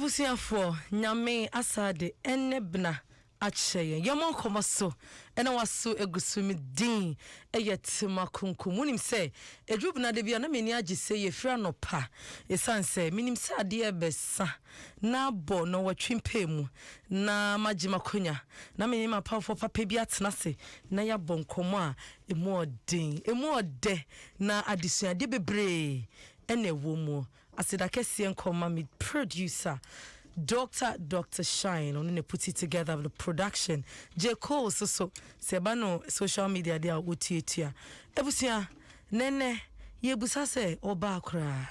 Ebusiafo nyame asade enebna acheye yemo komoso ena waso egusumi din eyetima kunkum unim se edrubna de bia na meni agise ye fra no pa esanse minim se ade ebesa na bo no watwimpemu na magima konya na meni ma pawfo papa bi atena se na ya bonkomo a emu ode na adisuade bebre ene womu asida kese nkoma me producer Dr. Shine on put it together with the production. J. Cole so sebano social media dia utitia. Ebusia nene yebusa se oba kra.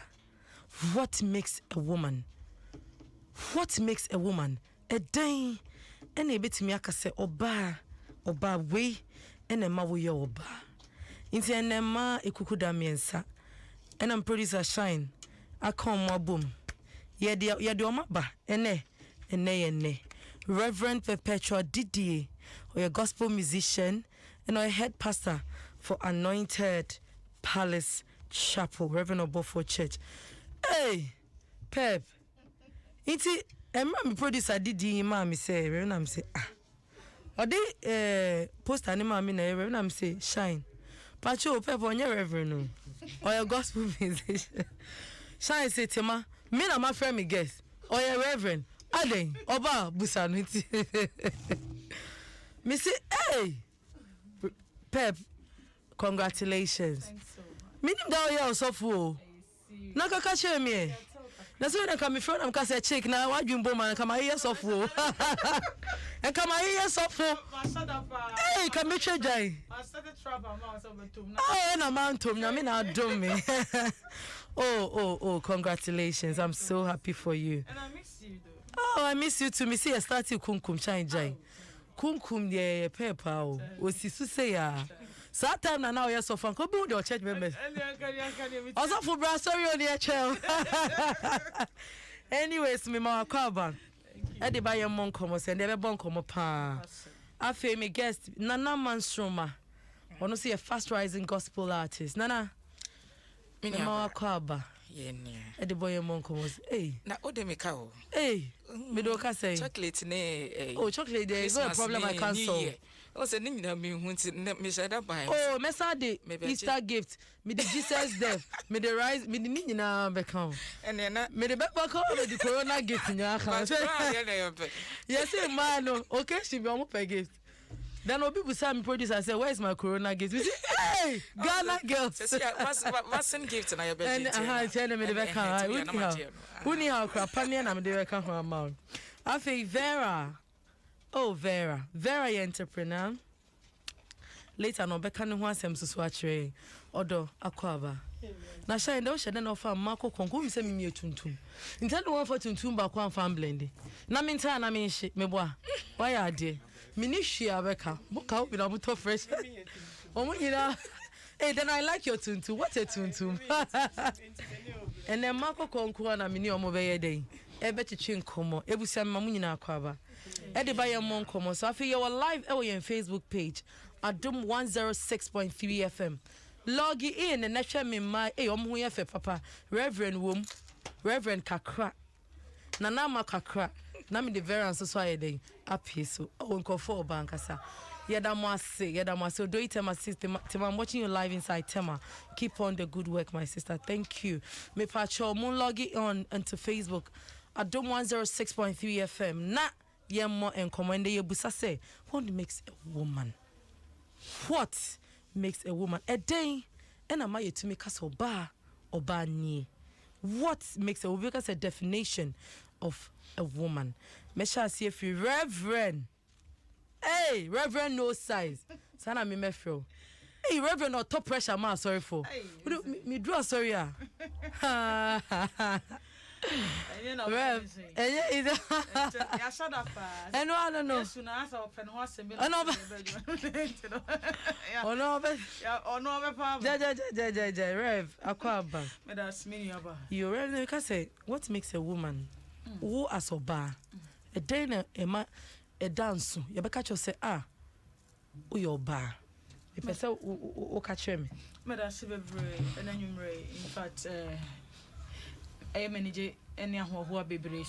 What makes a woman? What makes a woman? A day ene betimi aka se oba we ene ma wo ye oba. Inti ene ma ekukuda miensa. Ena producer Shine akom wabum. Yedi omaba ene Reverend Perpetual Didier, or a gospel musician and a head pastor for Anointed Palace Chapel, Reverend Obofo Church. Hey, Pep. Inti emma producer Didier mama say, Reverend am say Ode post anima me na Reverend am say Shine. Pacho Pep on your Reverend no. Or a gospel musician. Shine say Tema me na my friend me guess. Oh yeah, Reverend. Adom oba busaniti. Me say, hey, Pep, congratulations. Thanks so much. Minim da oya osofo. Na kaka che me. Na so na come friend am ka say check na wadwumbo man kama ye sofo. En kama ye sofo. Hey, come me chejai. I started trap amount of betum. Oh, na mantom na me na Adom me. Oh, congratulations. I'm so happy for you. And I miss you though. Oh, I miss you too. Me see you started kunkum chai jai. Kunkum ye pepper o. Osisu say ya. So that time now yes so fan ko be your church members. Also for bra sorry on your child. Anyways, me ma kwaba. E dey buy Bo Nkommo say dey be Bo Nkommo pa. Afi me guest Nana Manstroma. Ono see a fast rising gospel artist. Nana me ma kwaba. Yeah, the boy Bo Nkommo. Hey. na ode me ka o. Hey. Me do ka say. Chocolate ne Oh, chocolate there is no problem I can solve. O se ni na me hu nti me shada buy. Oh, me Sunday Easter gift. Me the Jesus death. Me the rise. Me the ni nyina be kan. Ene na Me the back me the corona gift nya kan. Yes, man. Okay, she be omo per gift. Then people say me producer say, where is my corona gift? We say, hey, Ghana girls. What's in gift na your and tell me the back kan. Uni how crap pan na me the back kan amount. Afi Vera. Oh, Vera your entrepreneur. Later no beka no ho asem so atwe odo akwaba. Na Shine do shede no fa mako konko mi se mi tuntum. Nta do one for tuntum ba kwa fan blend. Na me nta na me hye me boa. Why ade? Me ni hwia beka. Boka obi na buto fresh. Omo nyira. Hey, then I like your tuntum. What a tuntum. And then mako konko na me ni omo be ye den. Ebe chichi nkomo. Ebusia mamu nyina akwaba. E dey buy Bo Nkommo. So afi you live on your Facebook page. Adom 106.3 FM. Log in and share me my omo ye fe papa. Reverend Wom. Reverend Kakra. Nana ma Kakra. Na me the variance so aye den. Api so. O nkofo bankasa. Yedamo ase. Do it my sister. I'm watching you live inside Tema. Keep on the good work, my sister. Thank you. Me pacho mon log on into Facebook. Adom 106.3 FM. Na Bo Nkommo and yebusa say, what makes a woman? What makes a woman? A day and am I to make us oba ni? What makes a woman? Because a definition of a woman. Mesha see if you Reverend. Hey, Reverend no size. Sana me mefro. Hey, Reverend no top pressure man sorry for. Me draw sorry ah. Rev, and no. Soon as I open horse and Rev, Aquaba. That's me. You really can say what makes a woman who as a bar a dinner a dance. You catch you say your bar. If I say catch me. Madam Sibebre, and then in fact, I manage any who are baby,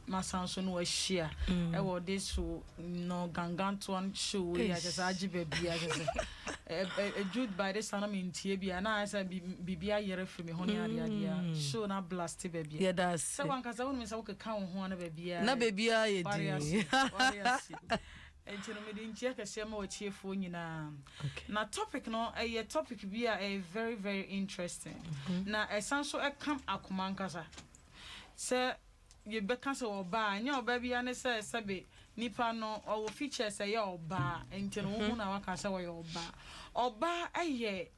masanso no ahia e wo this show no gangantoan show ya just agi baby ya just Jude by this time in tie na I say bibia yere free me honey ade show na blast baby yeah that's so wan kasa won me say wo ka ho na baby na baby ye di Entino me di nchia kase ma wachiefo nyina na topic no topic bi a very very interesting na esanso come akoma nkasa se ye beka se oba anya oba bia ne se sebe nipa no owo features ye oba entino hu na waka se wo ye oba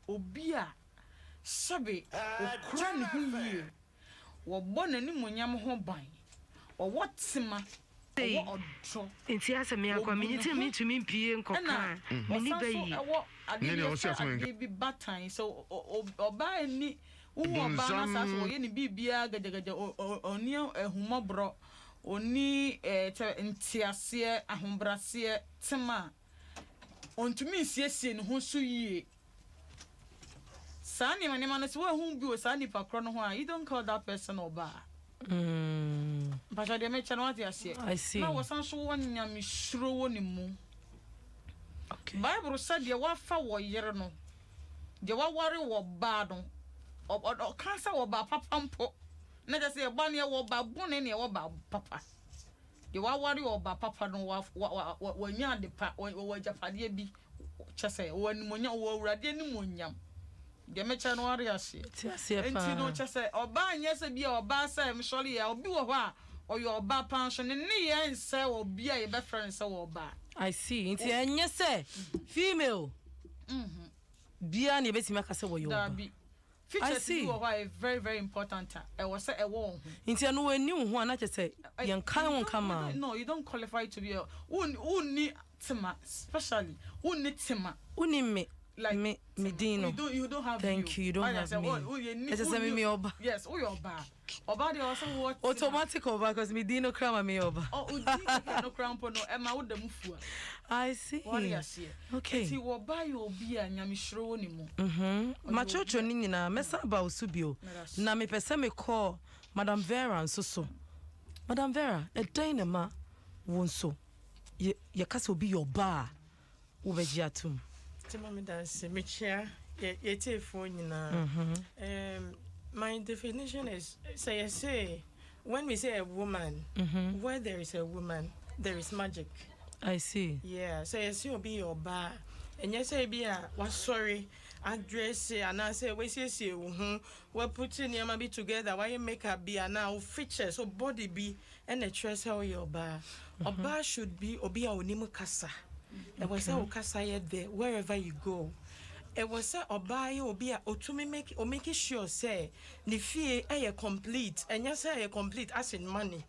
obi a sebe okura ne hu yie wo bo na ni monyam ho ban owo tima owo odro enti ase me akwa me nti me tumi mpie nkoka me ni bayi ne o se aso bi batan so oba ni oba na sa so ye ni bibia gajaga oni ehumobro oni ntiase ahombrase tema ontumi siesie ne ho so yie sani mane mane so hu bi o sani pakro no ho a you don't call that person oba but I me chano ati ase I see na wasan so wonya me shuro wo ni mu okay Bible said de wa fa wo yere no de wa ware wo ba no o kan sa wo ba papa mpo na je se ba ne wo ba bone ne wo ba papa de wa ware wo ba papa no wa nya de pa wo japade bi chese wo ni monya wo awurade ni monyam de me chano ari ase enti no chese oba anya se bia oba sa em sori ya obi wo ho a oyo oba pension ne ye nse obi a ye be friend se wo oba I see enti anya se female bia ne betimi aka se wo yo oba features you are very very important e was say e wo enti no wani ho ana chese yen kan won kama no you don't qualify to be a uni tima especially uni tima uni me like me Dino. You don't have thank you don't have me it's just me oba yes o your oba they also what automatic oba because me Dino krama me oba oh udi no crampo no e ma wo da mufua I see okay ti wo ba yo obi a nyamehiro wo ni mu ma chocho ni nyina mesa ba osubio na me pese me call Madam Vera nso Madam Vera e dynama wonso ye kasa obi your bar wo beji atum my definition is say when we say a woman where there is a woman there is magic. I see. Yeah, so you see be your bar and you say be a was sorry address and I say we see we're putting your be together why you make a be and now features so body be and a dress how your bar a bar should be obi a onimu kasa. It was a kasa there wherever you go. It was a buy or be a to make or make sure say the fee a complete and yes a complete as in money.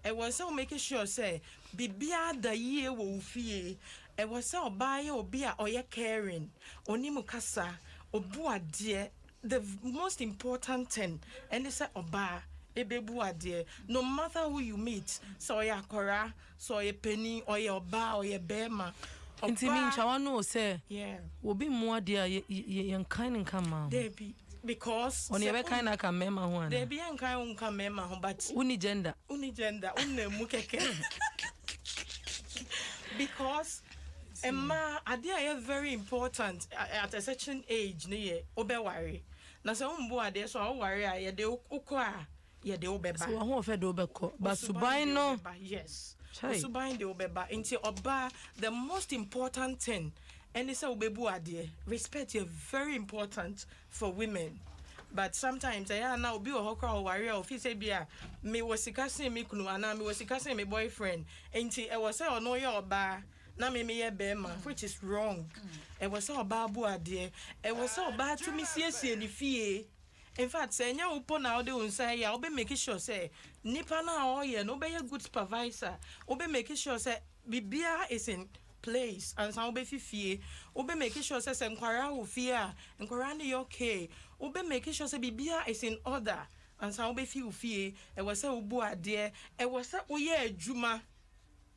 It was so making sure say bibia the year will fee. It was so buy or be a or caring onimukasa or bua dear the most important thing and it's a bar. No matter who you meet, so ya kora, so ya penny or your bar or your bema. Inti mi nchawa no say, yeah, obi mo dia ye kind come out. There be because on your kind of can mema one. There be an kind come mema, but uni gender, mukeke. Because Emma, idea is very important at a certain age. Near obewari. Na se umbo ade so worry ya de ukwa. Yeah, the obeba. So who fed obeko, but subai no. Yes. Subai the obeba. Into oba, the most important thing, and it's a obebu adie. Respect is very important for women. But sometimes I now be a hawker or warrior of his abia. Me was sikasi me kunu ana me was sikasi me boyfriend. Into I was say no your ba. Na me bema, which is wrong. I was so babu adie. I was so bad to me see the fee. In fact, say nya upo na ode unsa ya obe make sure say nipa na oye no be a good supervisor. Obe make sure say bibia is in place and some obe fifie. Obe make sure say nkwara wo fie nkwara ni okay. Obe make sure say bibia is in order and some obe fie. E was say ubu ade. E was say oye adwuma.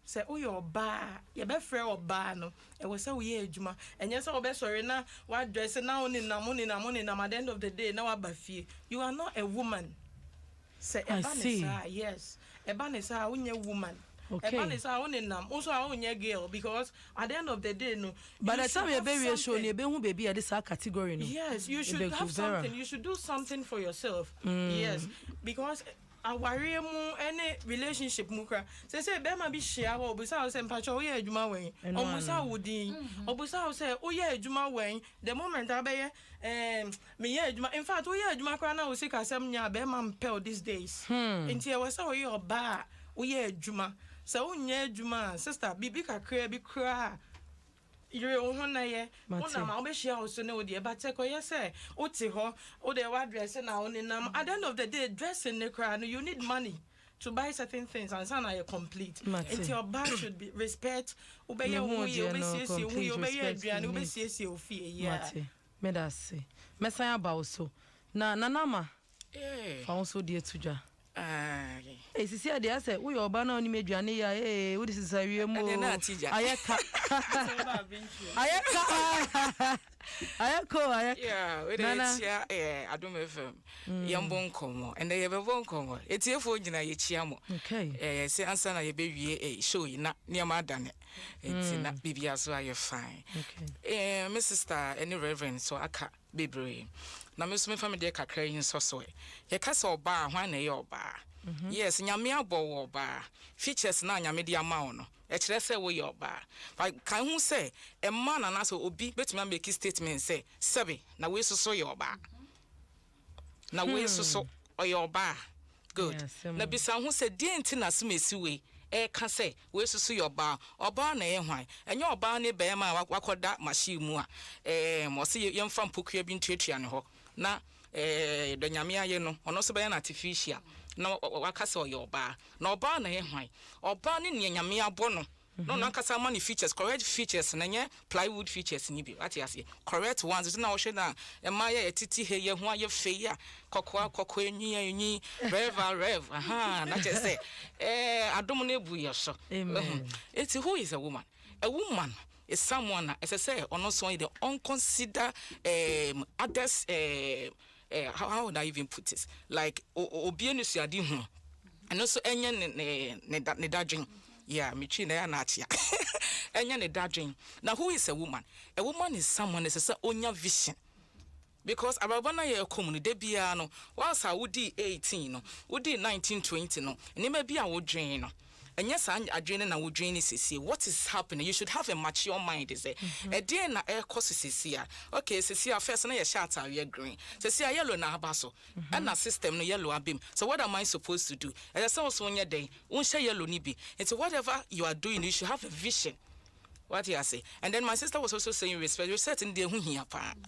Say oyo ba ye be frɛ oba no e wo say oye adwuma enye say obe sorry na wa dress na oni na at the end of the day na wa ba fie. You are not a woman. Say I see. Yes. Ebanesa unye woman. Okay. Ebanesa unenam. Also unye girl because at the end of the day no. By the time your baby is showing, you be who baby at this category no. Yes, you should have something. You should do something for yourself. Yes, because aware mu any relationship mu kra say be ma bi hia wo obusa wo say mpacho wo ye adwuma wen omusa wo din obusa wo say wo ye adwuma wen the moment abeye me ye adwuma in fact wo ye adwuma kra na wo sika asem nya be ma mpel these days nti e wo say wo ye oba wo ye adwuma say wo nya adwuma sister bibi kakra bi kra you won na ye wona ma be share also na odi e ba te ko ye say o ti ho o de wa dress na oni nam at the end of the day dressing ne cry no you need money to buy certain things and sana you complete and your back should be respect obey your who you be see who obey your aduane obey see ofie yeah me da say me san aba also na nama fa also die tuja sisi ade ase wo yo ba na oni meduane ya wo dis is awie mo ayeka yeah we dey chia Adom FM yambo nkomo and ye bebo nkomo etiefo nyina ye chia mo okay say answer na ye be wie show na niam adane enti na bibia so aye fine okay my sister any reverend so aka bebre na me so me family dey kakra yin so so ye kasa oba hwan na ye oba yes nyame abo oba features na nyame di ama no e kire say wo ye oba but kan hu say e man na so obi betuma make statement say sebe na we so ye oba na we so ye oba good na bisa hu say die nti na so mesi we e ka say we so ye oba na ye hwan enye oba ne be ma wakoda machine mu a mo se ye mfa mpokua bi ntuatua ne ho na the nyame aye no ono so be na artificial na wakasa oyoba na oba na ye hwan oba ne ne nyame abo no no na kasa mani features correct features na nye plywood features ni bi what you say correct ones na wo hwe na e ma ye titi he ye ho aye fe ya kokko enyi rev aha na je say Adom na ebu ye so it who is a woman is someone as I say ono so the unconsider others how would I even put this? Like obienu siadi hu. And also enye ne dadwin. Yeah, me chi na ya na atia. Enye ne dadwin. Now who is a woman? A woman is someone that says onya vision. Because ababana ye komuni de bia no, whilst I would 18 no, would 19 20 no, and may be a would drain no. And yes, I'm adrenaline and would drain is what is happening. You should have a mature mind, is it? A day na air course is here. Okay, see our first and a shot are you green. So see a yellow na basso and a system no yellow beam. So what am I supposed to do? And that's also on your day, won't say yellow nibi. And so whatever you are doing, you should have a vision. What you say? And then my sister was also saying respect in the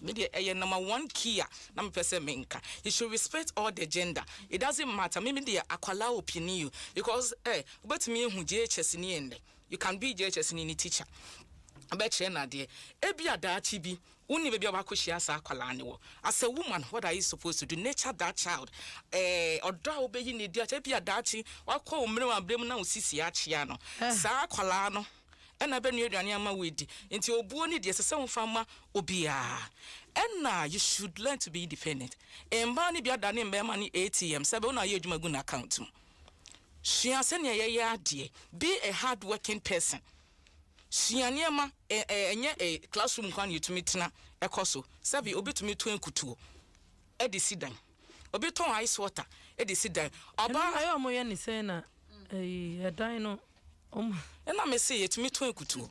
media number one key number person menka. You should respect all the gender. It doesn't matter. Maybe the akwala opinion because but me who JHS in the end. You can be JHS in any teacher. I bet you na dear. Ebi ada chibi. Uni baby abakushi asa akwala ni wo. As a woman, what are you supposed to do? Nature that child. Oda obeyi ni dia. Ebi ada chi. Wakwa umre wa bremu na usisi achia no. Sa akwala no. And I been your Daniama with into your bony, dear, some farmer, obia. And now you should learn to be independent. And Barney be done in money ATM, Sabona Yojumaguna account. She has sent a dear. Be a hard working person. She and Yama a classroom can you to meet na a coso. Sabi obi to me twin kutu. Eddie Sidan. Obiton ice water. Eddie Sidan. Oba I am Moyani saying a dino. And I may say it to me to kutu.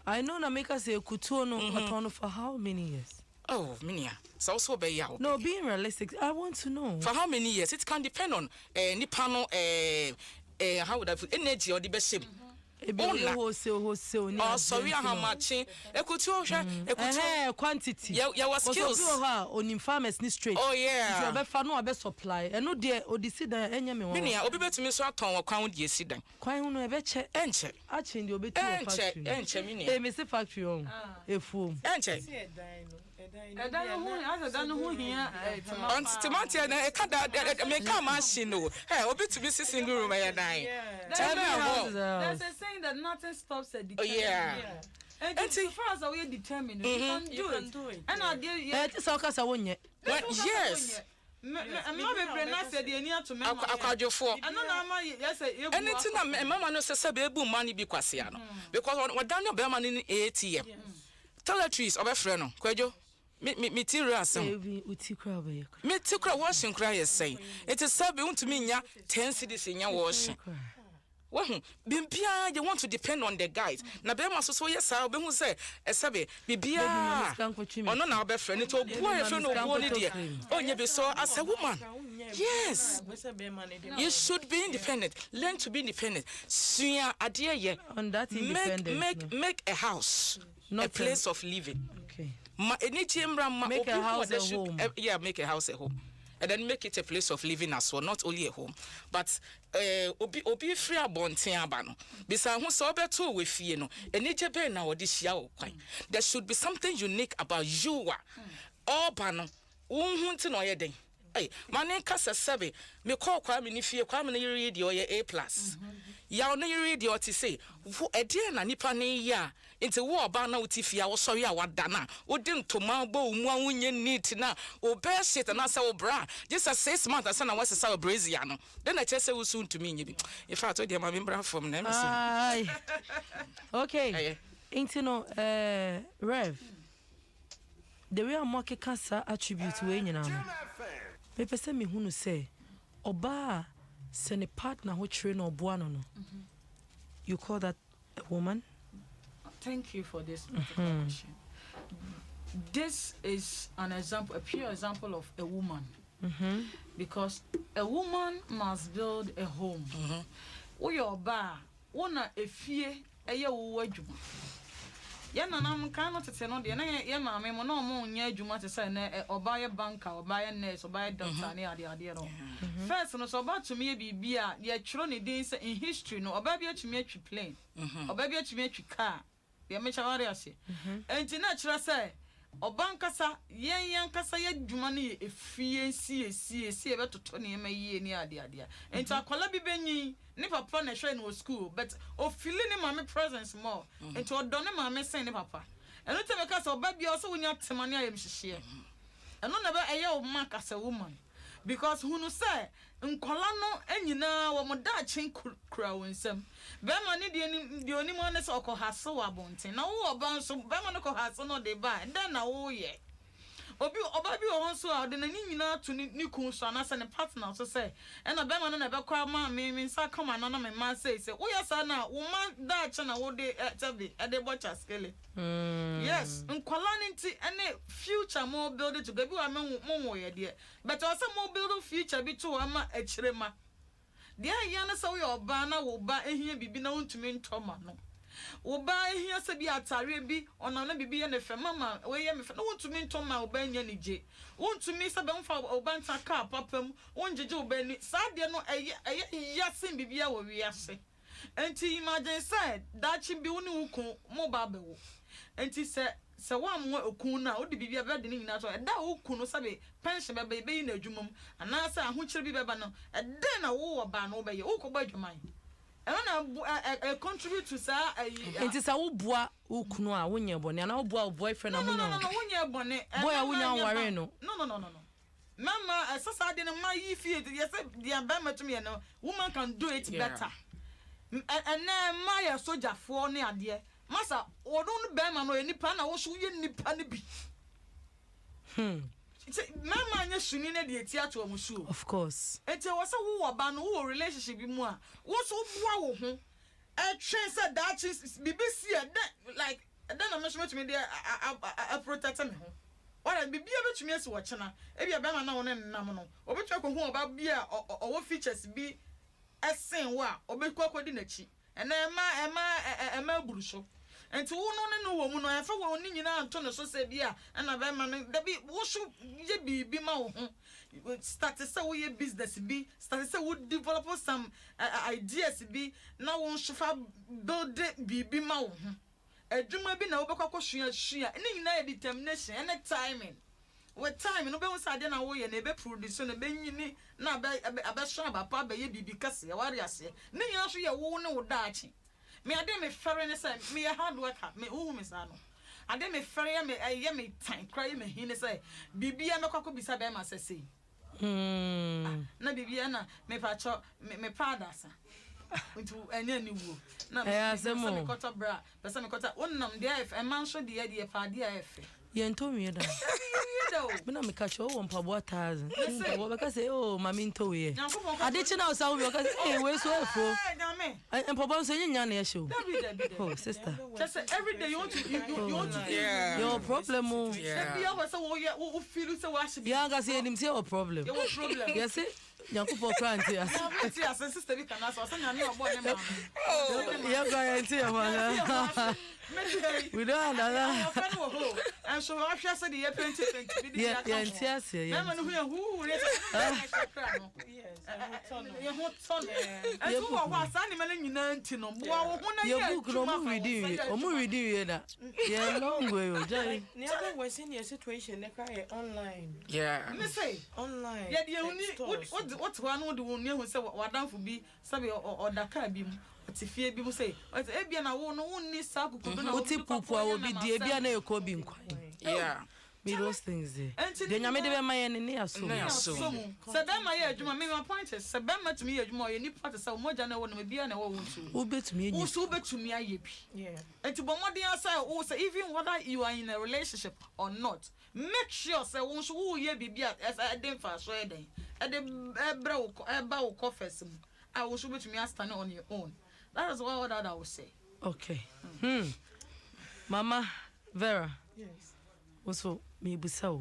I know na make us say kutu no atono for how many years? Oh, Minia. So be yaw. No, being realistic, I want to know. For how many years? It can depend on Nipano how would I put energy or the best ship. Oh, sorry, how much? Quantity. Yeah, was skills. On farmers ni straight. Oh, yeah. You have no best supply. And no dear, or decide any me. Minia, Obi to me so ton or count ye sit down. Quite no ever enche. I change your bit. Enche, Minia. They miss a factory on a fool. Enche. I don't know who here. On Timothy and I can't make a machine. Hey, Obi to be single room. I die. There's a saying that nothing stops at the time. Yeah. And so far as we determined, you can do it. And I did, it's all because I won yet. Yes. I'm not a brand said the near to me. Akwadwofo. Anything na mama no say bebu money bi kwase ano. Because what Daniel Beman in ATM. Toiletries obefre no. Kwadwo. Me tirasa. Me tikra washing cry say. It is sabe untumi nya 10 cedis nya washing. Well, Bimpia, you want to depend on the guys. Na be maso so yes, I'll be who say, Esabe, Bibia, or no, now be friend, it will poor friend of one idea. Oh, you be so as a woman. Yes, you should be independent. Learn to be independent. Suya, adia, yeah, on that independence. Make a house, not a place of living. Okay. Make a house a home. Yeah, make a house a home. And then make it a place of living as well, not only a home. But obi free abonten abano. Bisa hu so beto we fie no. Enije be na odi hia wo kwan. There should be something unique about you. All bano. Hu nti no ye den. Hey, mane kasa sebe me call kwa me ni fie kwa me ni read your A+. Ya no read your ti say, "Wo ede na nipa ne ya." Into war ba na utifia wo sorry awada na wo de ntoma bo mu awunye neat na wo bear shit na say wo bra just a 6 months asa na wase say wo brazia no then I chese wo soon to me nyi bi in fact we dey ma membra from na me okay into no Rev the way am make cancer attribute we nyina no me pese me hunu say oba se ne partner ho train oboa no you call that a woman? Thank you for this question. This is an example, a pure example of a woman. Because a woman must build a home. We are ba, wona efie eye wo adwuma. Ya nanam kan no tete no de na ye maame mo na mo nya adwuma te say na oba ye banker, oba ye nurse, oba ye doctor na ade no. First no so oba tumi e bibia ye tworo ne din say in history no oba bi atumi atwi plane. Oba bi atumi atwi car. Ya mecha wari ase enti na kira say obankasa yen kasa ya dwuma ne efie sie e betoto ne ma yie ni ade enti akola bi benyi ne papa na hwe no school but o feel ne mama presence more enti odo ne mama sen ne papa eno te me kasa oba bi o so wonya temane ayem hihie eno na ba eye o ma kasa woman because hunu say nkola no anyina wo mo da chen kura wonsam be ma ne de oni mo ne so ko hase wa bonten na wo oba nso be ma ne ko hase no de ba den na wo ye obi oba bi wo nso a de na nyina to ni kun so na se ne partner so say e na be ma no na be kwa ma me nsa kama no na me ma say wo ya sa na wo ma da chen na wo de tabi e de bocha skele yes nkola nti ene future mo build it to go bi wa mo wo ye de but also mo build future bi to ama achirema de ya na so yo ba na wo ba ehia bibi na wontumi ntoma no wo ba ehia se bi atare bi ona na bibi ye ne fe mama we ye me fe na wontumi ntoma wo ba nya ni je wontumi se be mfa wo ba nta ka papam wonjeje wo ba ni sa de no eye yasin bibi ya wo wi ase enti imagine say that chimbi woni wukun mo ba be wo enti se wa mo okun na odi bibia be de ni nyina so da okun no sabe pension be be na adwumam ana sa ahokyere bi be ba no de na wo ba no be ye wo ko ba adwuman e na contribute to sa enti sa wo bua okun a wonye bone na wo bua boyfriend amunya no wonye bone boy a wonya ware no no mama sasa de no ma yi fie ye say dia ba matum ye no woman can do it better and ma ya soldier for ne ade masa odun be ma no enipa na wo so ye nipa ne bi mama anya suni ne de eti ato mu su of course eti wo se wo ba no wo relationship bi mu a wo so bua wo ho e twen se that BBC like then na me me there a protect me ho ora bibia betumi esi wo chena e bia be ma na wo ne nam no obetwa ko hu oba bia owo features bi esen wo a obekwa kwodi na chi ena ema buruso enti wo no wo mu no afa wo ni nyina anto no so se bia na be ma no da bi wo so ye bibi ma wo ho start say wo ye business bi start say wo develop some ideas bi na wo shofa build bibi ma wo ho adwuma bi na wo bekwa kwosua ni nyina ye determination and timing with time no be wo sade na wo ye na be produce na be nyini na be so abapa be ye bibi kase ya ware ase ni nyina so ye wo ne wo daachi me ade me fere ne say me hard worker me hu me sa no ade me fere me ye me time cry me hin ne say bibi ya me kwakọ bisa be ma say Na bibia na me pacho me padas into enya ni wo na me kota bra pesa me kota wonnam de af e man so de pa de af Yento me da. Me na me catch o won pabo 1000. Pabo be ka say oh mami nto we. Ade chi na o sa wo be ka say we so afo. And pabo so nya na ye show. Oh sister. Just every day you want to Yeah. Your problem o. Yeah. Be able say wo feel say wa should be. Ya ga say him say your problem. Your problem. Yes say Nyankopɔ kra nti as. Nti as sister bi kana so say nya na obo ne ma. Oh. Ya ga nti ya wana. We don't know. And so I shall say the year 2020. Yeah, yes. I'm who yes. And who was animal in Nantino. Your book no reading. Reading that. Yeah, long way. Never was in your situation. They cry online. Yeah. Let me say online. Yeah, the only what one would do near who say what down for be Sabi or Dakar beam. Ti fie bi mu say e bia na wo no wonni sa kuku na wo ti pupu a obi die bia na ekọ bi nkwan. Yeah. Me those things there. De nyame de be ma ye ne aso. Se be ma ye adwuma me point is se be ma tumi ye adwuma ye ni part say moja na wo no bia na wo wonsu. Wo betumi enyi. Wo so betumi aye bi. Yeah. Enti bo modern say wo say even whether you are in a relationship or not, make sure say wo so wo ye bibia as I dem fa so e den. E de ebra wo eba wo confess mu. I wo so betumi stand on your own. That is what I would say. Okay. Mama Vera. Yes. Also, me busa.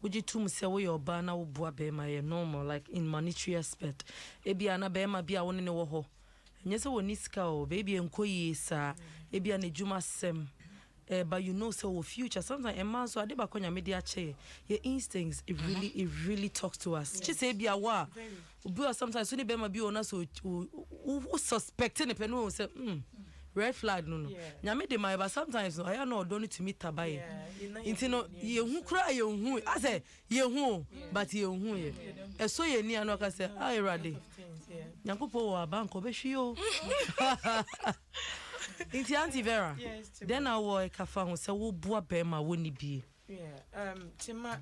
Would you two say we your ba na wo boa be ma ye normal like in monetary aspect. Ebi ana be ma bia woni ne wo ho. Enye se woni sika o baby enkoyi sa. Ebi ana djuma sem. But you know so future sometimes a man so ade ba konya me dia che. Your instincts it really talks to us. Chi say bia wa. Obi sometimes when be ma bi ona so suspect ne pe no say red flag no nyame de my but sometimes no I know don't to meet tabaye inti no ye hu kra ye hu I say ye hu but ye hu ye eso ye ni ano ka say ai rade nyankopɔ wa bank obehwi o inti Auntie Vera then I wo ka fa ho say wo boa be ma woni bi tima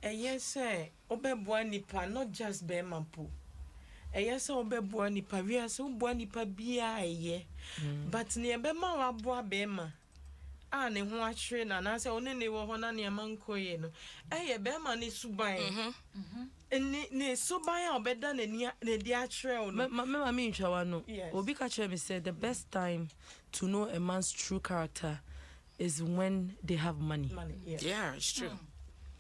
eye say obeboa nipa not just be mampo eye say obeboa nipa wi say oboa nipa bia eye but ne be ma wa boa be ma a ne ho ahwe na na say one ne wo ho na ne mankoye no eye be ma ne suban ne suban a obeda ne di ahwe no me me ntwa no obi ka chere me say the best time to know a man's true character is when they have money. Yeah, it's true.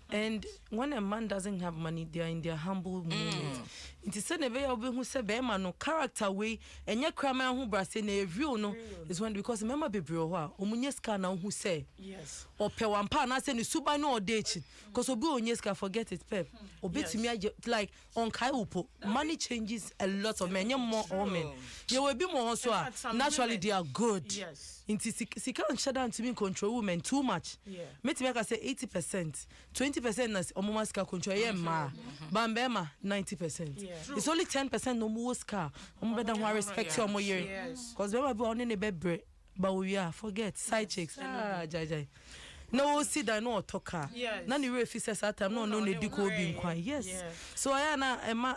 And when a man doesn't have money, they are in their humble moment. It is said never who said Bema no character way and your crama who brass in a view no is when because remember be bro Omunyeska now who say yes or Pewampa na say ni suba no dating because Obi Onyeska forget it pep obi to me like on Kai Upo money changes a lot of men more women you will be more so naturally they are good yes Inti sika shut down to me control women too much. Make me say 80%, 20% na omuma ska control ye ma. Bambema 90%. It's only 10% no more ska. Omo better who respect you more year. Cause we be on in bebre, but we are forget side chicks. Jai. No sit down no talker. Na ni refi say that time no ne di ko bi nkwan. Yes. So I na emma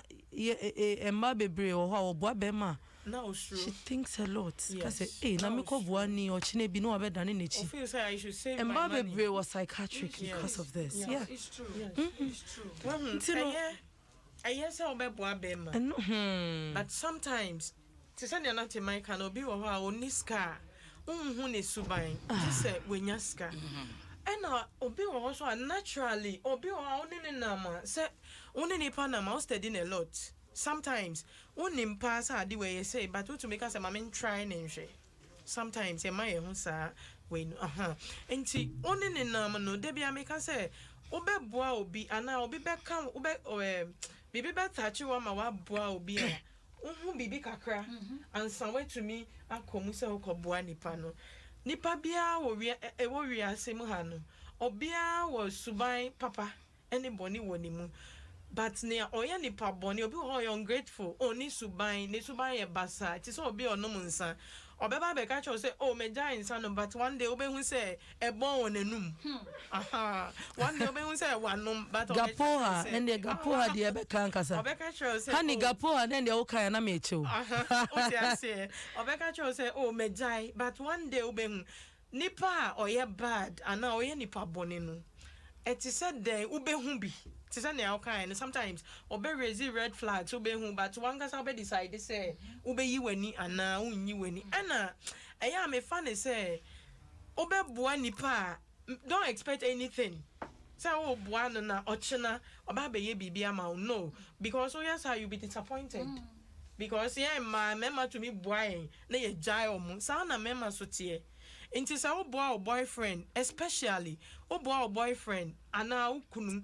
bebre o ho obo abema. No, true. She thinks a lot. I say, hey, na me ko buani or chine bi no abeda ne chi. Feel say I should save my money. And Babe was psychiatric because of this. Yeah. It's true. It's true. I yes I be boa be ma. But sometimes to send you not my can obi wo ha oni ska. Hu ne suban. This say wenya ska. And obi wo so naturally obi wo ha oni ne na ma. Say oni ne pa na ma studying a lot. Sometimes unim pass the way you say but to make us a mamen try and sometimes e my hu sa we enti oni ne nam no de bia make us say obeboa obi ana obi be kan bibi be touch wa ma wa boa obi a hu bibi kakra and some way to me akomu se okoboa nipa no nipa bia wo wi asem ha no obia wo suban papa anybody woni mu but ne oya nipa boni obi ho ungrateful oni suban ne suban ye basa ti so obi onom nsa Obeba be catch say oh me giant son but one day obe hu say e bon enum. Aha. One day obe hu say wanum but Gapoha and the Gapoha the ebe kan kasa. Obe catch say Honey Gapoha then the oka na me chew. Aha. O say obe catch say oh me giant but one day obe hu nipa oye bad ana oye nipa bone no. It is said then ube hu bi. It is an kind sometimes obe raise red flags ube hu but one gasa obe decide say ube yi weni ana unyi weni ana eya me fan say obe boa nipa don't expect anything. Say oh boa no na ochina oba be ye bibi ama no because so yes how you be disappointed. Because yeah my mema to me boy na ye jai omu sa na mema so tie. Inti sa wo boa o boyfriend especially wo boa o boyfriend ana ukunu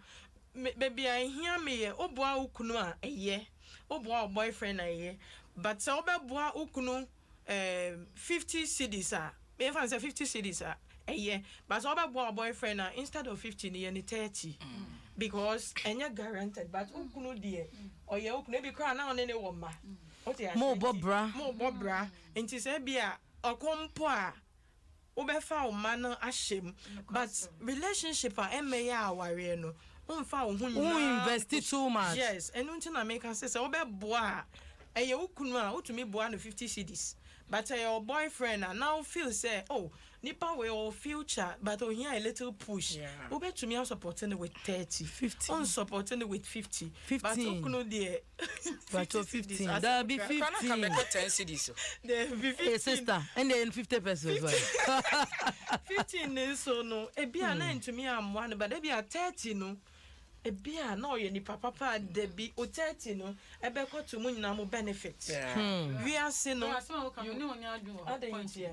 baby I hear me ye wo boa ukunu a eye wo boa o boyfriend a eye but sa wo be boa ukunu 50 cedis a me fan say 50 cedis a eye but sa wo be boa o boyfriend a instead of 50 ni 30 because enya guaranteed but ukunu die oye ukunu be kra na one ne wo ma Mo bobra inti say bia okompo a Ubefa o man ashem, but relationship a emeya aware no. Umfa o invest too much. Yes, and untina make us say obe boa. Eye ukunu a utumi boa no 50 cedis. But your boyfriend now feel say oh nipa we or future but oh here a little push. Ube to me supporting with 30, 50. On supporting with 50. 15. But ukunu there. But 15. That be 15. Can make 10 cedis. There be 15. Hey sister, and then 50 pesos. 15 is so no. E be a 9 to me am one but e be a 30 no. E be a no ye ni papa de be o 30 no. E be ko to mu nyina mo benefits. We are saying no. You know when you do.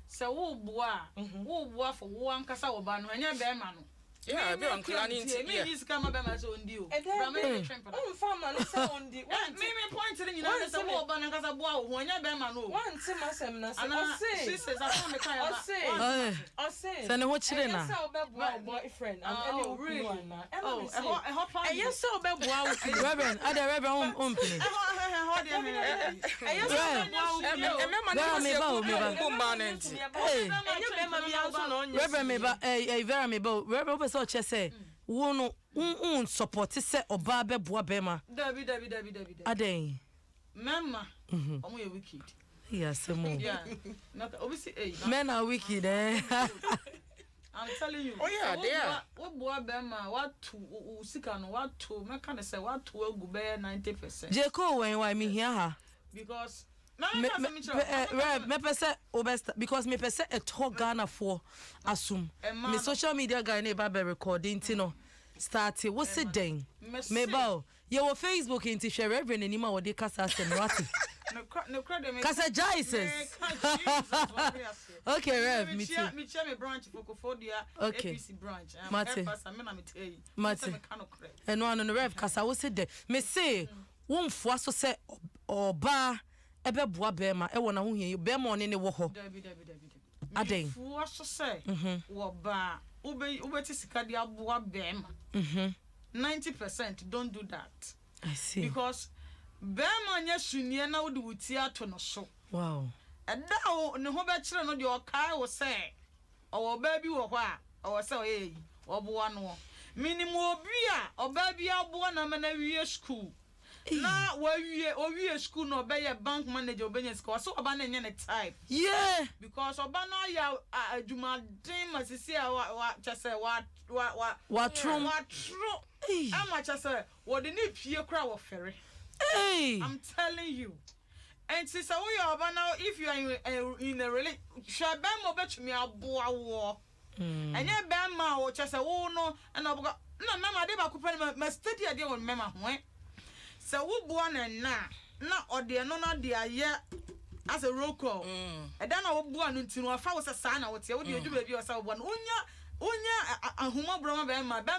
So wo boa for wo ankasa wo ba no anya be ma no. Yeah, be on clanning me is come be ma so ndi o. Bra me trempa. On farmer le say on di. Me point ni nyina say wo ba no ankasa boa wo anya be ma no. One time asem na say. She says I come kai ba. O say. Say no chire na. Yes say obe boyfriend and any really na. Oh, yes say obe boa Reverend, other Reverend umpini. Reverend me ba Vera me ba Reverend be so che say wo no support say oba be boa be ma Dabi aden mama omo ye wicked yes mo yeah obviously men are wicked I'm telling you. Oh yeah, they are. What boy bema what to sika no what to me can say what to go be 90%. Jeko when why me here ha because me pese obesta because me pese a talk Ghana for assume me social media guy na ba recording no start what's it then me ba your Facebook into share Reverend anima wo de kasa asem rati kasa Jesus okay Rev me too me chair me branch for Kofodia APC branch Mate no Rev kasa what's it then me say won fo aso say oba ebe boa bema e wona ho hie bema one ne wo ho aden fo aso say wo ba ube ti sika dia boa bema 90% don't do that. I see. Because bema nya sunie na wo de wuti ato no so. Wow. Eda o ne ho be kire no de o kai wo say o ba bi wo ho a o say o ye o boa no. Minimum obi a o ba bi aboa na me na wie school. Na we school no be ye bank manager obenya school so oba na nya ne type. Yeah. Because oba no ya adwuma den masisi a wa chese wa true. Ama chese wo de ne pie kra wo fere. Hey. I'm telling you. And since we are oba now if you are in a relationship, shabe mo betumi aboa wo. Anya be ma wo chese wo no na oba na mama de ba kupani ma study ade won mama ho. So wo boa na ode no na de aye as a roll call. E da na wo boa no ntinu afa wo sa na wo te wo de adwuma bi o sa wo boa no onya ahoma broma be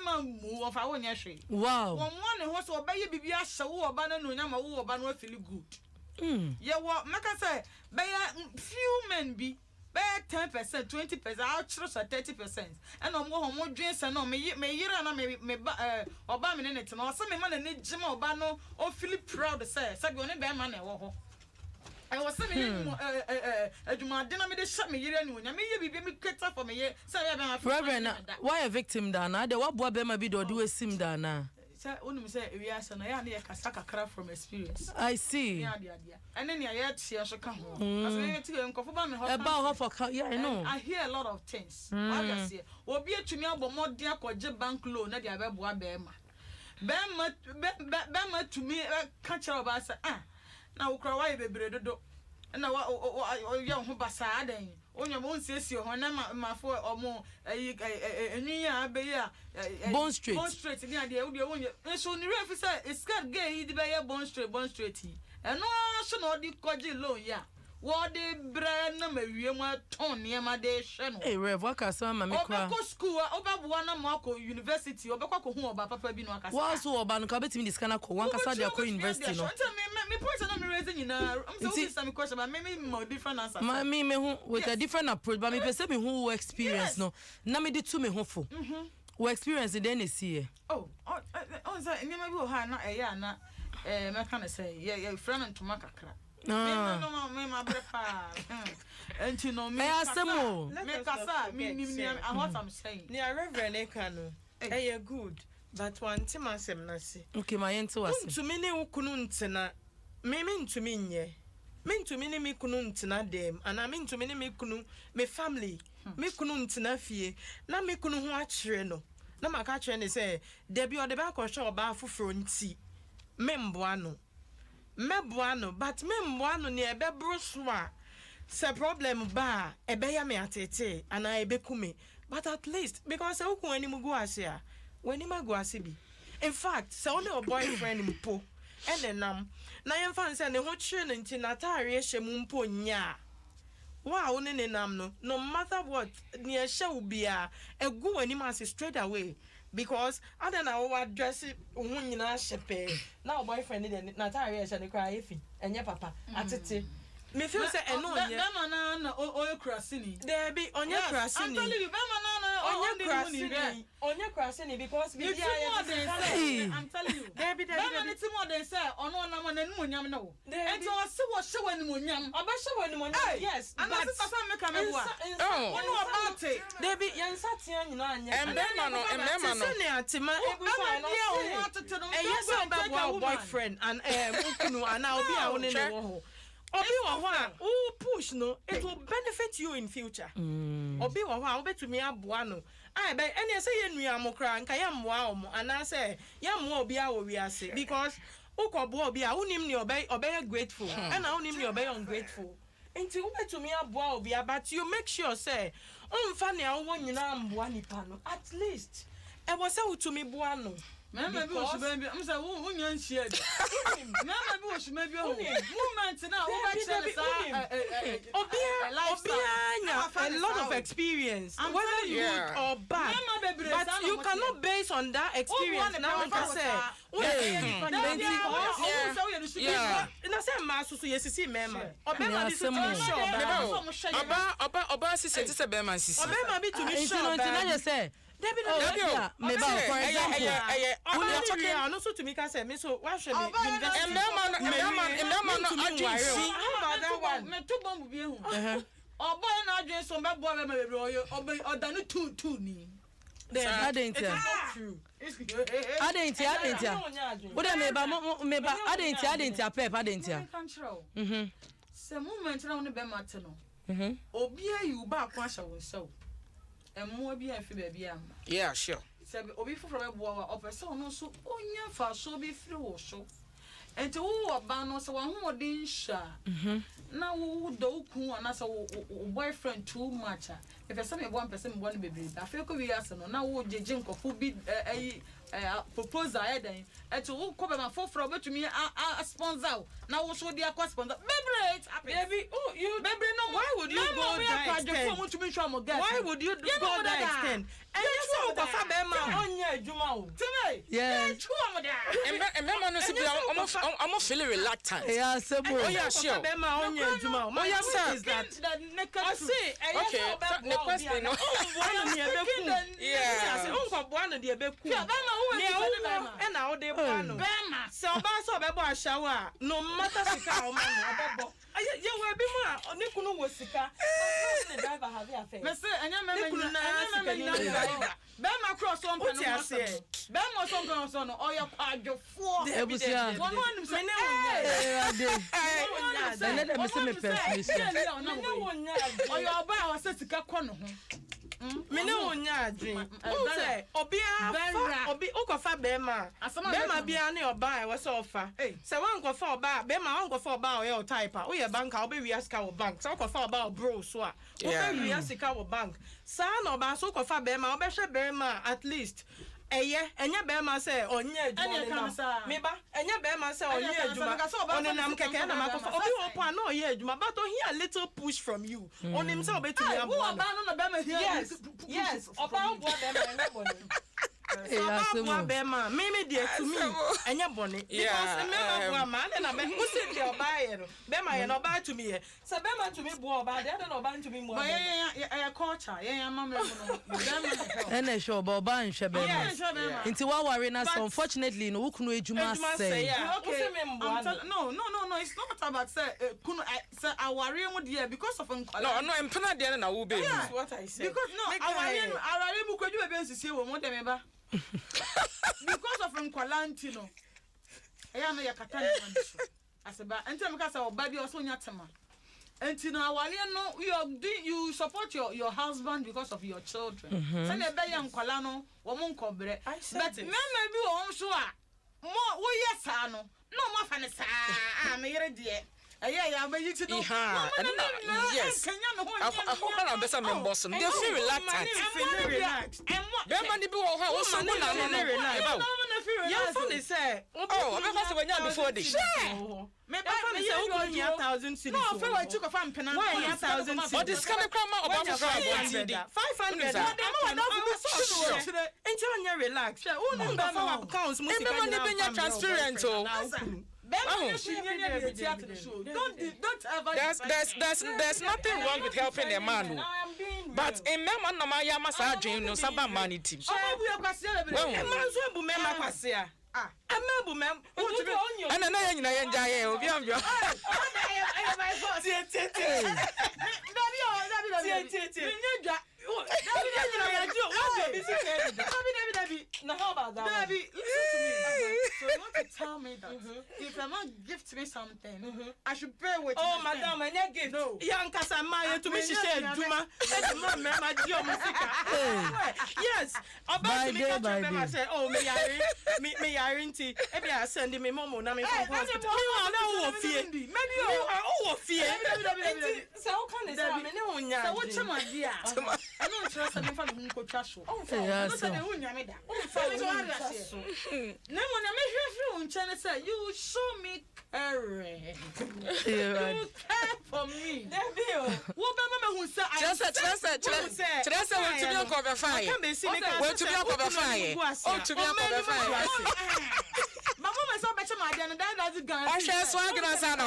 ma mu ofa wo nya hwe. Wow. Wo mo ne ho so obaye bibi ahye wo oba na no nya ma wo oba no feel good. Ye wo meka say be few men be 10%, 20%, I'll choose 30%. And I'm going to drink and no me year and me oba me net no so me man need jim oba no o feel proud say sabi oni be man e wo ho I was saying, Adom, they shut me. You know, I mean, you be me cut for me. Reverend, why a victim, Dana? The what boy be do a sim, Dana? Say, we are son, I need a casaka from experience. I see. And then I had she also come home. About half yeah, I know. I hear a lot of things. Obviously, will be to me about more dear bank loan, not the other boy, Bema to me, catch up as now cry, baby, and now young Bassa, on your own says you, my four or more a near Bone Street. Bone Street, the idea of your own. And so the referee said, it's got gay, the bay Bone Street. And no, I should not be codgy low, yeah. What the brand number you want Tony, my day, Shannon. Hey, Rev, what can some mamma school over one Marco University or Bako home about Papa Bino. Was so about Cabin this kind of one Casadia University. Me person I'm raising in I'm so some question, but maybe more different answer. My me with a different approach, but me person who experience no. Na me di to me hopeful. Who experience the then is here. Oh, so maybe we have not a year na me can say yeah friend and to makakra. No, my brother. And you know me. Me kasa me what I'm saying. Near Reverend Ekano. Eh good. But one time I say na say. Okay, my ento was. To me ne ukunu ntena. Me to me nye. Me to me ne me kunu ntena dem. And I mean to me ne me kunu me family. Me kunu ntena fie. Na me kunu ho akire no. Na maka akire ne say debi o de ba ko show ba fufuro nti. Me mboa no. Mebuano, but membuano ni ebe bruswa. Se problem ba ebe ya me atete ana ebe kume. But at least because uku eni mugu asia, weni magu asibi. In fact, se only a boyfriend mpo. Ene nam na yemfa nse ne ho chire nti na tare ehye mu mpo nya. Wa one ne nam no matter what ni ehye ubia egu weni ma straight away. Because I don't know what dress it when you know shepe. Now boyfriend didn't not tired and cry if and your papa at it. Me feel say no Bema o crossini. There be on your crossini. I'm telling you, Bema on your crossini because we I'm telling you. There be Bema it's more than say on one and munyam no. And so I see what showing munyam. I bet showing munyam. Yes, and that's the same camera. Oh, about it. There be young Satian, you know, and Bema no. Boyfriend and and I'll be out in the wall. Obi wa who push no, it will benefit you in future. Obi wa obi to me aboa no. I be any say ye nua mokra nka ya mmoa omo and I say ya mmoa obi a wo wiase because ukobo obi a unim ni obey grateful and na unim ni obey ungrateful. Enti ube to me aboa obi but you make sure say umfa ne awo nyina mboa nipa no at least e wo say to me boa no. Mama bi o maybe I'm say who nyan share. Mama bi o maybe movement now who be say a lot of experience whether good or bad but you cannot base on that experience now and say na say ma so yesisi mema obema bi so oba sisi say bema sisi obema bi to me sure na say David, for example, I know so to me can say me so why should me and more be a baby. Yeah, sure. Said Obi for a boy of a son, so onya for so be through so. And to all about so one more din sha. Now, do cool and as a boyfriend too much. If a some 1% one baby, I feel could be asked now would you jink of who be a proposal and to all come and for to me a sponsor. Now, what should the sponsor? Baby, oh, you baby, no, why would you go that extent? Why would you go that extent? And o ko fa be ma onye adwuma o. Tene. Yeah. And no si I'm feeling reluctant. Yeah, so boy. Oh yeah, sure. Be ma onye adwuma o. Oh yeah, sir. I say, Okay, the question no. Yeah. Unko boano de be ku. E na wo de boano. Bema. Se oba so be bo ashawa, no matter sika o ma no obebo. Ye we bi mu a ne kunu wo sika. Ne driver have affair. Me say anya me Bema cross on pen no. Bema so pen so no oya kwadwofo. Ebusia. Wono anim se ne wonya. Then let me see me person. Oya oba a wase sika kɔ no ho. Me ne wonya adwen. O say obi afa obi ukofa bema. Bema bia ne oba e we so ofa. Se wan kofa oba, bema wan kofa oba o ye o type a. O ye banka obi wi asika wo bank. Se kofa oba o bro so a. O be wi asika wo bank. Sa na oba so kofa bema, o be hwe bema at least. Enye bema say onye adwuma. Me ba enye bema say onye adwuma. Oni nam keke na makofa. Obi wo pa na oye adwuma, but o hear a little push from you. Oni him say obetimi abo. Oba no bema here. Yes, oba bo bema enye boni. Oba bema, me dey to me enye boni. Because me bo ma na be who say dey oba ye no. Bema ye no oba to me ye. Say bema to me bo oba, dey no oba to me mo. But yeah culture, yeah mamre no. Bema no. Ene sure oba nhwe bema. Inti wa worry na so unfortunately no wukunu ejuma say. Okay. No, it's not about say kunu say aware mu dey because of nkwala. No, empena dey na wo be. That's what I said. Because no, aware mu kwaju be nsisi wo mo dem ba. Because of nkwala no. Eya no yakata na so. Aseba enti me ka say oba bi oso nyatema. Enti no aware no you support your husband because of your children. Say na be ya nkwala no wo mo nkobre. But me bi wo so a mo wo yesa no ma fa ne sa me yere de ya be yiti no. Yes. I better members. They feel reluctant. Bema ni bi wo ha wo so mo na no relax. Your phone is say, oh, I better when you before this. Me ba fa me say wo kun 1,000 cedis. No, fe wa chi ko fa mpena. 1,000 cedis. But this kind of crime about 500. 500. Until you relax. Who know for accounts mo sika na be transparent o. There's nothing wrong with helping a man. But a man no ma ya masa adwen no saba man team. Ana na nyina ye njaye obi amjo. Now how about that? Baby, listen to me. So you want to tell me that if a man gives me something, I should pay with oh, madam, and you give no. Young Casamaya to me, she said, Juma, yes, about to me, I said, oh, me, I rinty, maybe I send me momo, na me from hospital. You are fear. Maybe you are all fear. So, can it happen? So, what's your idea? I don't trust them for the Cochasso. Oh, say you show me caring. You care for me. What who say just want to be on cover fire. Want to be on cover fire. Oh, to be on cover fire. My mama saw better my than that is gone. I shall swag and sound of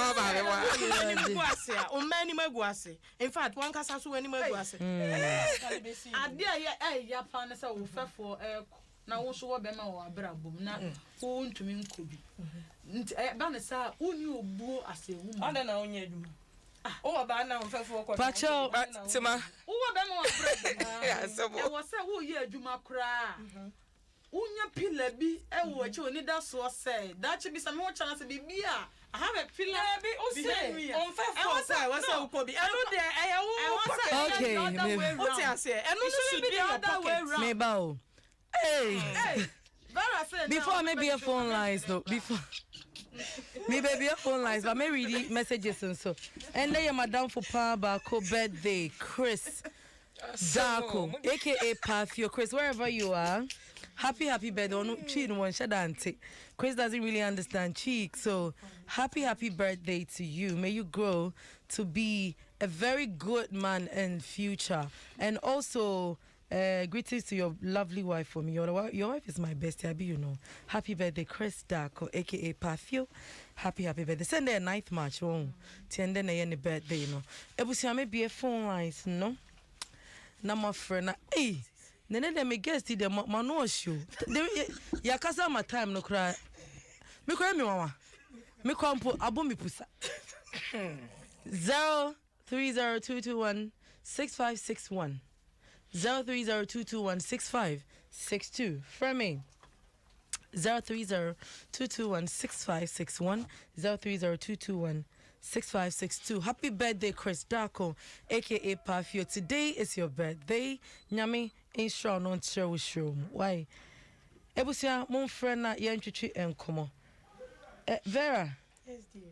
in fact, one casasu any more. I dear, ya partners are for na wo so wo be ma wo abrabom na wo ntumi nkobi ba na sa uni obuo asewu ma anda na onya adwuma wo ba na mfefo ko pacho tima wo be ma wo abrabom ya so wo se wo ye adwuma kra unya pila bi e wo che oni da so se da che bi sa me wo chana se bibia I have a pillar bi o se on fefo say wo se ukobi eno de okay o ti ase eno should be your pocket me ba o. Hey, before maybe a phone lines though. Before maybe a phone lines, but maybe read messages and so. And then Madame Fupa Bako birthday, Chris Darko, aka Pafio. Chris, wherever you are, happy birthday. Oh no, Chin one shadante. Chris doesn't really understand cheek, so happy birthday to you. May you grow to be a very good man in future, and also Greetings to your lovely wife for me. Your wife is my bestie, Abi, you know. Happy birthday, Chris Darko, aka Pafio. Happy birthday. Send her a 9th March. Tend then any birthday, you know. Ebusia may be a phone lines, no? Na my friend, hey, nene de me guess the mano show. Ya kasa my time no cry. Me cry me mama. Me kompo abo mi pusa. 0302216561. 0302216562. Frame 0302216561. 0302216562. Happy birthday, Chris Darko, aka Pafio. Today is your birthday. Nyami ain't sure not sure show. Why? Ebusia mon friend na yentwichi enkomo. Vera. Yes, dear.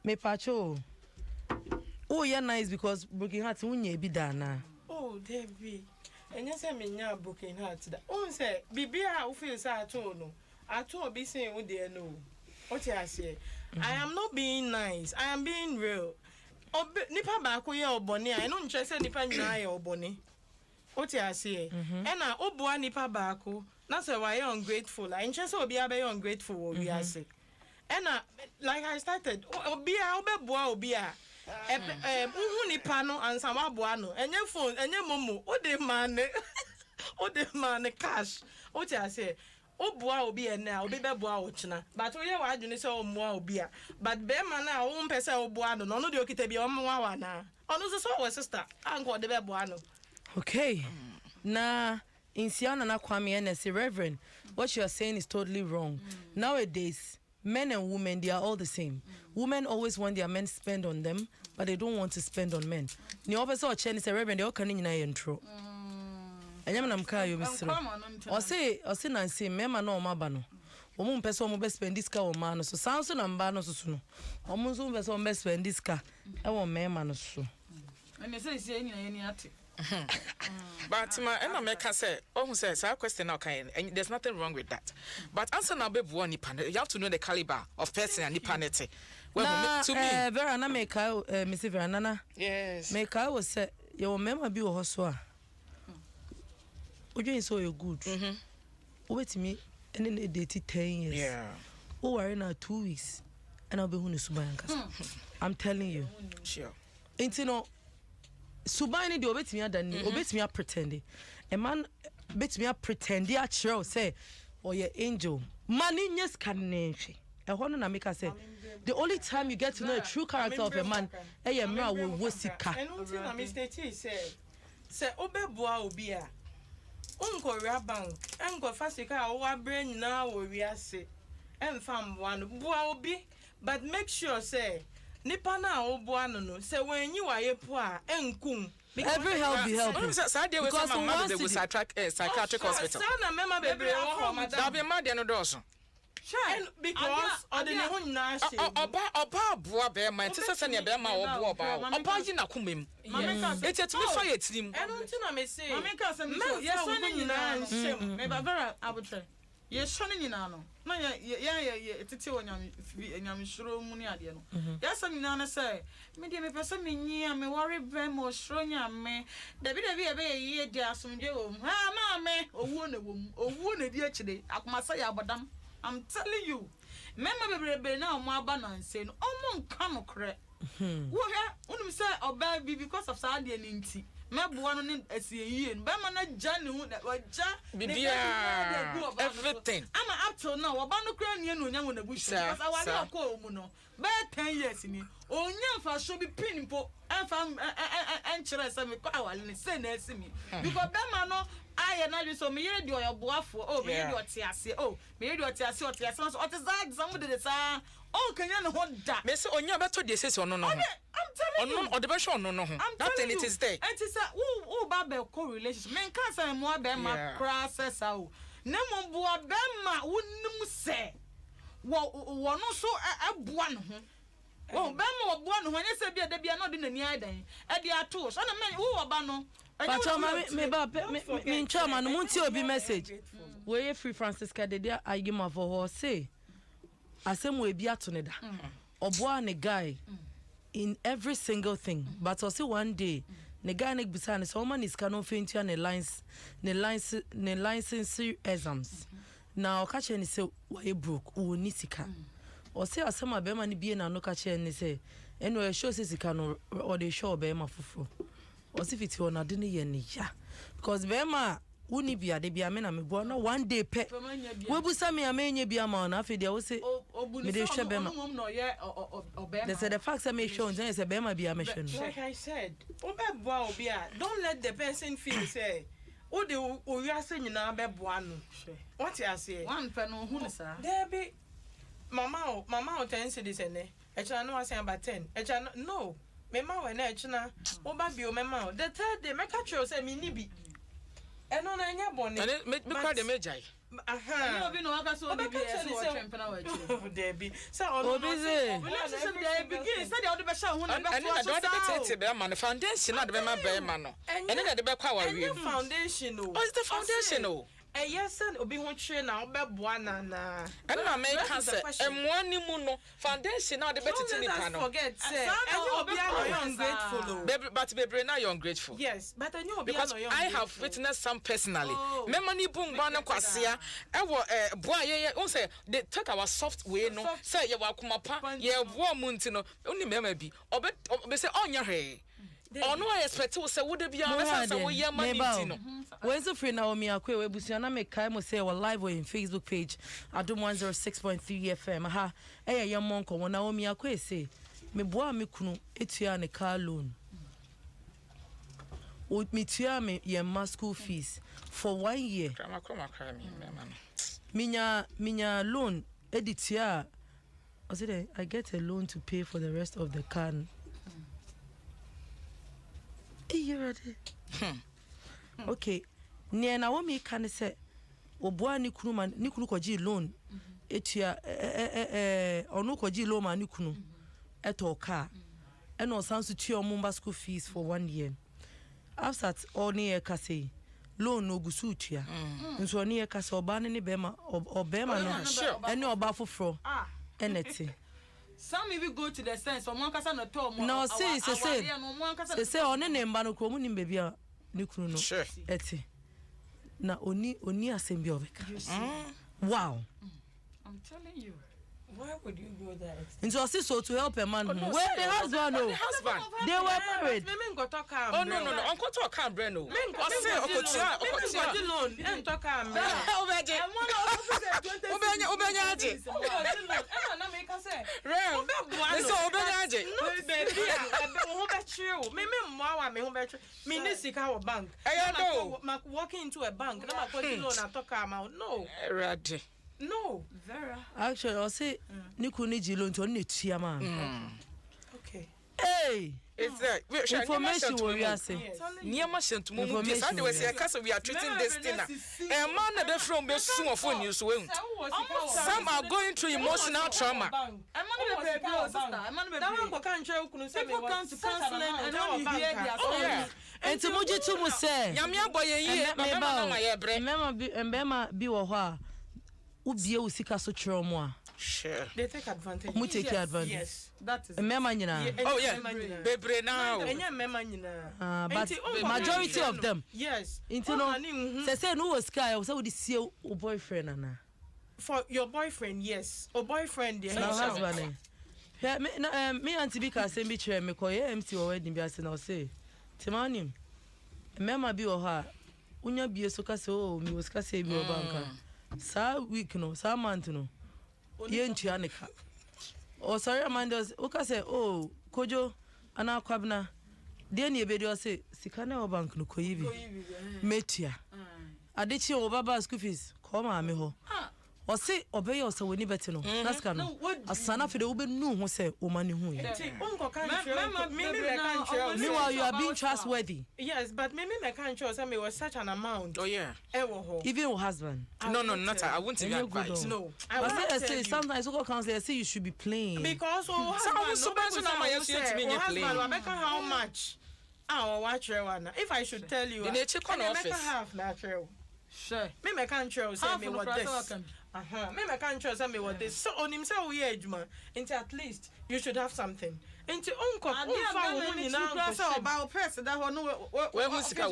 Me pacho. Oh, yeah, nice because broken heart unye bi da na. Oh, Debbie. And yes, I mean, you're broken heart. Oh, say, Bibia, who feels at all. No, I told be saying, oh, dear, no. What I say? I am not being nice. I am being real. Oh, Nipa Bako, or Bonnie. I don't just say Nipa Naya or Bonnie. What I say? And I, oh, boy, Nipa Bako. That's why you're ungrateful. I just will be ungrateful, we are say. And like I started, Obia, Obia. Nipa no and some abuano and your phone and your momo. O de man cash. What I say? O boa obi na obi be boa ochina. But we ya wadwene say o moa obi a. But be man na o mpese o boa no no de okita bi o moa wa na. Ono so our sister. Anko de be boa no. Okay. Na Insiana na Kwame and say Reverend, what you are saying is totally wrong. Nowadays, men and women, they are all the same. Women always want their men spend on them, but they don't want to spend on men. Ni opesa ocheni say Reverend, they all can na intro. Enyam na mka yo misro. O say Nancy, mema na o maba no. Omo mpesa omo be spend this ka o ma no so sanso na mba no so no. Omo nso mpesa omo be spend this ka e wo mema no so. And say nyina ye ni ate. But and I make say, oh, says our question now can, and there's nothing wrong with that. But answer now, baby, one nipan. You have to know the caliber of person and nipanity. Well, to me, Vera na make Miss Vera Nana. Yes. Make I was say your member be o so a. Ojo so you good. Wait me and then they date 10 years. Yeah. Oh, we're in 2 weeks, and I'll be hunu subayankas. I'm telling you. Sure. Ain't you know. Subani de obetimi adani obetimi a pretend a man betimi a pretend a chiro say or your angel money yes can nenhwe e ho no na make say the only time you get to know the true character of a man e ye mra wo sika enu ti na mistake say obeboa obi a unko ria bank enko fasika wo abre nyina wo wiase emfam one boa obi but make sure say nipa na oboa no say when you are po a enkum every help be help because my mother was psychiatric hospital na mema bebre wo ho madam da be mad no doso because odene ho nyina she oba boa be man ti se ne be ma oboa oba yi na kumem eti me fa ye tirim enu nti na me say mama ka se me ye so ne nyina nshem me ba vera abutre ye so ne nyina no na ye tete nyam shiro mu ne ade no ya sam nyina na say me de me pese me nyi a me worry be mo shiro nyame dabi e be ye di asomdwe wo ha ma me owu na owu na di akide akoma say abodam. I'm telling you, remember be na omo aba na nse no omo nka no kre wo ha unum say oba bi because of sad e nti meboa no ne asiyeye be ma na ja ne hu na waja bibia everything ama up till now oba no kra ne no nya wona bushi because awale akọ omu no be 10 years ni onya fa so bi pin po enfa enchere se me kwa awale ne se na asimi because be ma no I na so me yere di oyoboafo oh me yere di otiase oh me yere di otiase so otizag some de sa oh kanya no ho da me se onya beto de sesi ono no I'm telling you ono de be hwe ono no ho that thing it is there and say who ba be co relationship men kan say mo be ma process o na mo bo be ma wonum se wo no so aboa no ho oh be ma wo boa no ho anya se bia da bia no de nani adan e de ato so na men wo ba no but me chama no munti obi message we free Francisca de dia agima for her say asem we bia to ne da oboa ne guy in every single thing but also one day ne guy ne bisa ne so man is canon fentia ne license exams na o ka che ne se why broke o ni sika o se asema be ma ne bie na no ka che ne se eno e show se sika no o de show be ma foforo o se fiti o na de ne ye ne ya because be ma uni bia de bia me na me bo na one day pe we busa me amenye bia ma na afi de wo se me de hwe be ma they said the fact that me show nje se be ma bia me hwe no like I said obeboa obi a don't let the person feel say o de o wiase nyina beboa no what you say one pe no hu ne sa there be mama o 10 cedis ene e chana no ase about 10 e chana no me ma we na e chana o ba bi o me ma the third day make sure say me ni bi eno na nya bone me call the majai no be no aka so be be so o trempe na wa chi there be so on busy there begin say the be sha hu na be so so so be man foundation na de be ma be ma no ene na de be kwa wa wi foundation no what's the foundation no yes and obi ho twe na obeboa na and na make cancer emwa ni mu no foundation na de betiti ni pa no forget say obi are ungrateful but baby na you ungrateful yes but I know obi because I have witnessed some personally me mani bumba na kwasea e wo boa ye on say they take our software no say ye wa kuma pa ye boa mu nti no oni mema bi obe say onya hwe ono I expect we say would be an say we ye mani nti no when so free Naomi Akwe we busia na me kai mo say we live on Facebook page Adom 106.3 FM ha ye monko wona Naomi Akwe say me boa me kunu etua ne car loan o me tua me ye school fees for 1 year minya loan editia I said I get a loan to pay for the rest of the car okay ne na wo mi kan se oboa ni kunu man ni kunu koji loan etua onu koji loan ma ni kunu eto car and no sans tua omba school fees for 1 year after all near kase loan no gusu tua nso ne ye kase oba ne be ma obema no ene oba foforo eneti. Some even go to the sense of one kasa no to mo no say on ne mba no kro mu ni baby a ni kunu no eti na oni asem obeka wow I'm telling you why would you go there into also to help a man where the husband no they were married me go talk am oh no uncle talk am bre no I say okotia loan and talk am obeje obenya aje na me ka say real so obenya aje no baby ho be chill me mwa wa me ho be chill me ni sika wo bank ma walking into a bank na ma ko loan and talk am no ready no Vera actually I say ni kunu ji loan to ne tua ma okay hey it's that information we are saying niema shentumo mu pesa de we say kasa we are treating this thing a man na be from be sumo for news we some are going through emotional trauma people come to counseling and when you hear their story enti moji tu mu say nyame aboye yie baba na ye bre mbema bi wo ho a ubie usika so chiro mo a sure they take advantage mu take advantage yes that is mbema nyina oh yeah bebre now enya mbema nyina but majority of them yes into no say no was sky say we see o boyfriend ana for your boyfriend yes or boyfriend there no husband me auntie bi ka say bi chere me ko ye MC o wedding bi ase na o say timanim mbema bi o ha unya bi so ka say o mi was ka say bi o banka sa week no sa month no ye ntua ne ka o sorry amandos o ka say oh kojo ana kwabna de ne ebedi o say sika na o bank no koyibi metia adechi o baba school fees ko ma me ho o say obey o say woni beti no that's kan asana fe de wo be nu ho say o mani hu ye meanwhile you are being trustworthy yes but me can't show say me was such an amount oh yeah even your husband no not I won't give you advice no I say sometimes so counsel say you should be playing because husband how much watch one if I should tell you in a check on office half natural sure me can't show say me what this Me can't trust me what this. So on himself we ejuma. Into at least you should have something. Into unko unfa wo nyina nko say about person that ho no we hu sika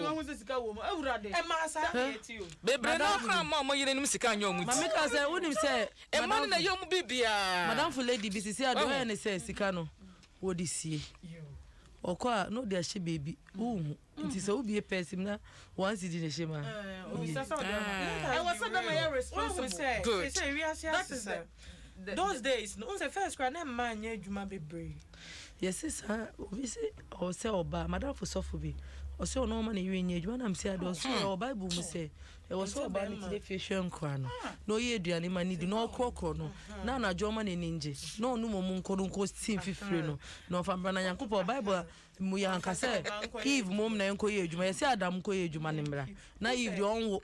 wo mo awurade e ma sa get you bebre no kra ma yire nim sika nya omuti mama ka say wonim say e man na yom bibia madam for lady BCC ado e ne say sika no wo di sie okwa no dey she baby nti say obi e person na once di ne she ma I was so that my responsible say we are here those days no say first cry na man nya adwuma bebre. Yes, sir. We say or say oba madam for sofo or say no man you nya adwuma na mse ado so or Bible mu say e was so about me today fashion kwa no no ye aduane mani di no krokro no na na adwo ma na ninje no no mo nko steam fifire no no fa mbra na Yankopɔ Bible mu ya nka say Eve mom na nko ye adwuma yes Adam nko ye adwuma ne mbra na Eve de onwo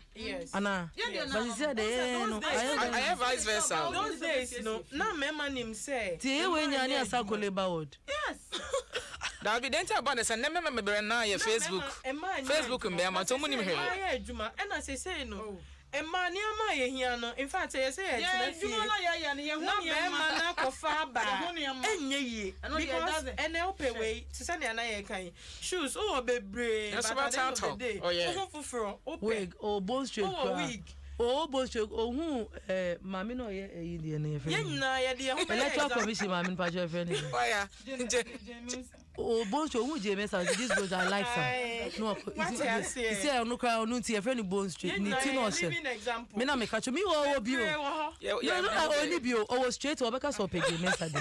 ana but he said no I have vice versa those days no na mema nim say tie we nya ne asakole bawod yes da bi denta about the send me bre na ye Facebook mbe ama to munim he ya adwuma e na say no Emma ni ama ye hia no in fact ye say ye tina fie na ya ne ye hu ni emma na kofa ba enye yie because ene ope we to say na ye kan shoes o bebre but at the day oh yeah fufuro ope wig o bone straight wig o bone straight o hu mami no ye yi de na ye fe ye nyina ye de hu electoral commission mami pa je fe ni oya o bone straight hu je mesa this goes I like some no you say no cry no ti ye fe ni bone straight ni ti no se me na me catch me wo bi o no only bi o was straight o be ka so pege mesa de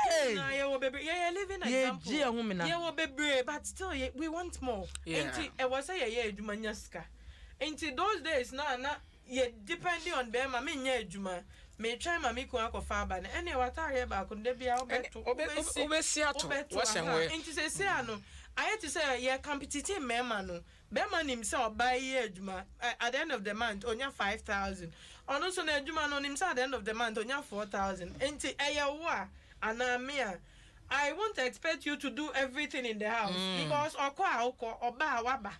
hey na we baby yeah living example yeah we baby but still we want more enti e was say yeah adwuma nya sika enti those days na ye depending on them me nya adwuma me try ma me ko akofa ba na ene watare ba ko de bia obeto obesi ato wo hyenwe enti say ano I had to say yeah competitive mema no bema nim say oba ye adwuma at the end of the month onya 5,000 ono so na adwuma no nim say at the end of the month onya 4,000 enti eyewa Anamia, I won't expect you to do everything in the house because oba waba.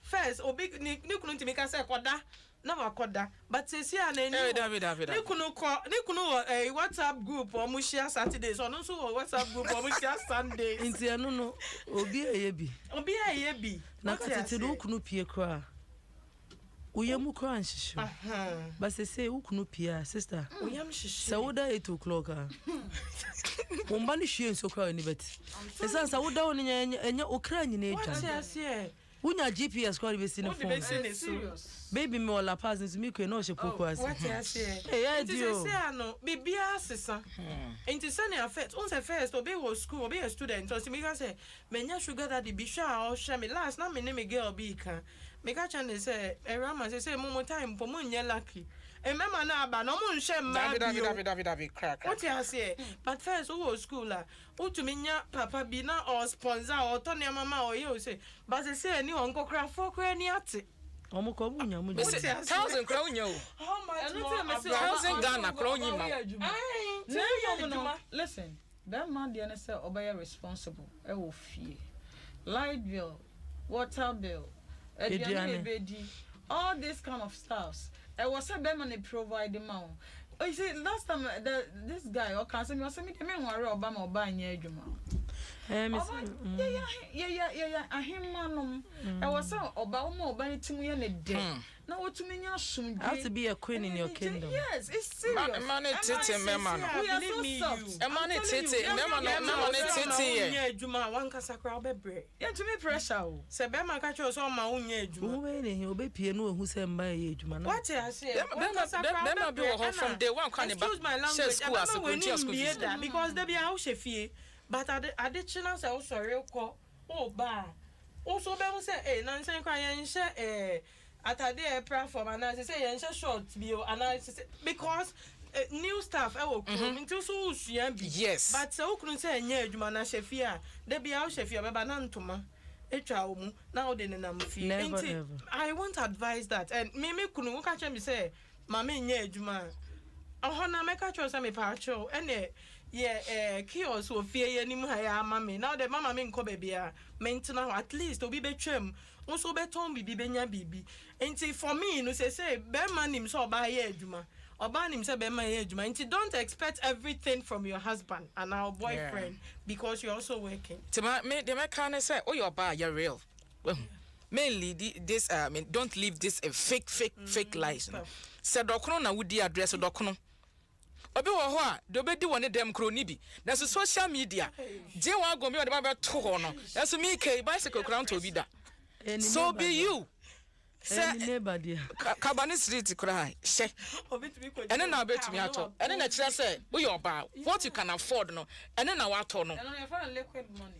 First, obi ni kunu ti mika say koda na wakoda but say na ni ni kunu WhatsApp group or mu share Saturdays or no so WhatsApp group or mu share Sundays. Inti no obi eye bi na ka tete do kunu pie kra Uyemu kra nshisho. But say ukunu pia sister. Uyam shisho. Sawuda 8 o'clock. Umbani shie nso kra ni beti. Esa sawuda oni nya okra nyina eja. Unya GPS kwa libesi ne phone. Baby me wala pass nso mi kwe no she poko ase. What you say? Eh dio. Say ano bibia asesa. Enti say na first, on say first obi wo school, obi a student. So me ka say menya sugar daddy bi sha o share me last na me name girl bi kan. Me ka chane say erama say mo time po mo nye lucky e mema na aba no mo nhye mma David crack what you say but first o school la o tumi nya papa bi na or sponsor or to ne mama o ye o say but say ni on kokra fo kra ni ate omo ko munya mu 1,000 kra unya o how much 1,000 Ghana kra unyi ma no listen that man dey say obey responsible e wo fie light bill water bill all this kind of stuffs. I was a beman provide the mount. Oh, you see, last time this guy or cancer me was me worry Obama or buying your juma. Yeah, I him man. I was so Obama buying to me in a day. Now what to me, you have to be a queen in your kingdom. Yes, it's serious. Money tete mema no. We are so soft. Money tete, mema no money tete. Yeah, juma one kasakra bebre. Yeah, to me pressure. Se bema ka cho so ma unye juma. Wo we ne obe pie no ehu se mba ye juma na. What I say? Bema be wo from day one kan ba. Excuse my language. School as a school because they be how she fie. But additional say also real call. Oh ba. Also be say eh na nsen kwa yen hye atade platform and I say yen hye short bio and I say because new staff e wo kro into so usua bi. Yes. But say okunu say enya adwuma na hye fie a they be how hye fie be ba na ntoma. Etwa omu na ode ne nam fie. I won't advise that. And me kunu wo ka che me say mama enya adwuma. Ohona meka cho say me pa cho ene Kios will fear any mammy. Now the mama mean ko baby maintenance at least to be betrim. Also beton be benya bibi. And for me, no say Berman himself by Juma. Or ban himself by my age, man. Don't expect everything from your husband and our boyfriend because you're also working. To me, the man say, "Oh, you're bad, you're real." Well, mainly this. Don't live this fake lies. Said Dokono na wudi address Dokono. Obi wo ho a do be di woni dem kro ni bi. Na so social media. Je wa go me o de ba to ho no. Na so me kai bicycle kra to bi da. So be you. Say nobody. Kabani street cry. She. And then I bet me at all. And then I just say, we are about what you can afford no. And then I want to know. And I found liquid money.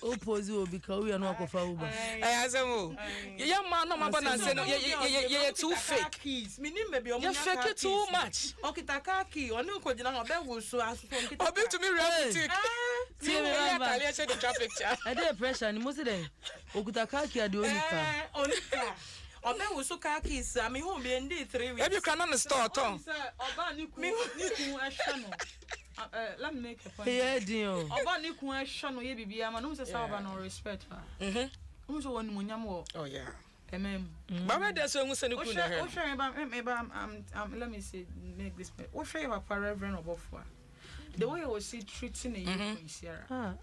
Oppose you because we are not going for Uber. I say, oh, young man, no, my banana say no. You're too fake. You fake it too much. Okay, Takaki, or no, could you not be so as to me reality. I said the traffic jam. I did pressure and most of them. Okutakaki are the only car. Or there was so khakis. I mean, who be indeed 3 weeks. If you cannot store, Tom. Let me make a point. Yeah, dear. About you question, ye be a man who's a servant no respect. Who's one munyamo? Oh, yeah. But there's one who's a new let me say, make this. What share your reverend above for? The way I was treating a young Sierra.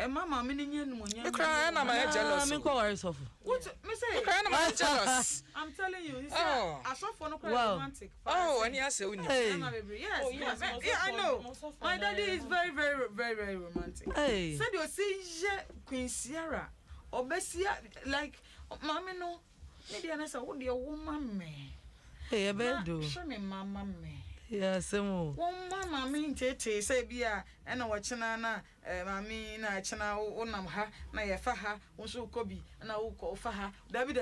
And Mamma, meaning you cry, and I'm jealous. What, Miss? I'm jealous. I'm telling you, I saw for no romantic. Oh, and yes, yes, I know. My daddy is very, very, very, very romantic. Hey, said you see, Queen Sierra, or Bessia, like, Mamma, no, maybe I said, what dear woman, me. Hey, I bet do. Show me, Mamma, me. Yes, one mamma mean Tete, say, Bia, and watching Anna, Mammy, na China, Onam ha, na Yafaha, Onso Kobi, and I will call for her, David.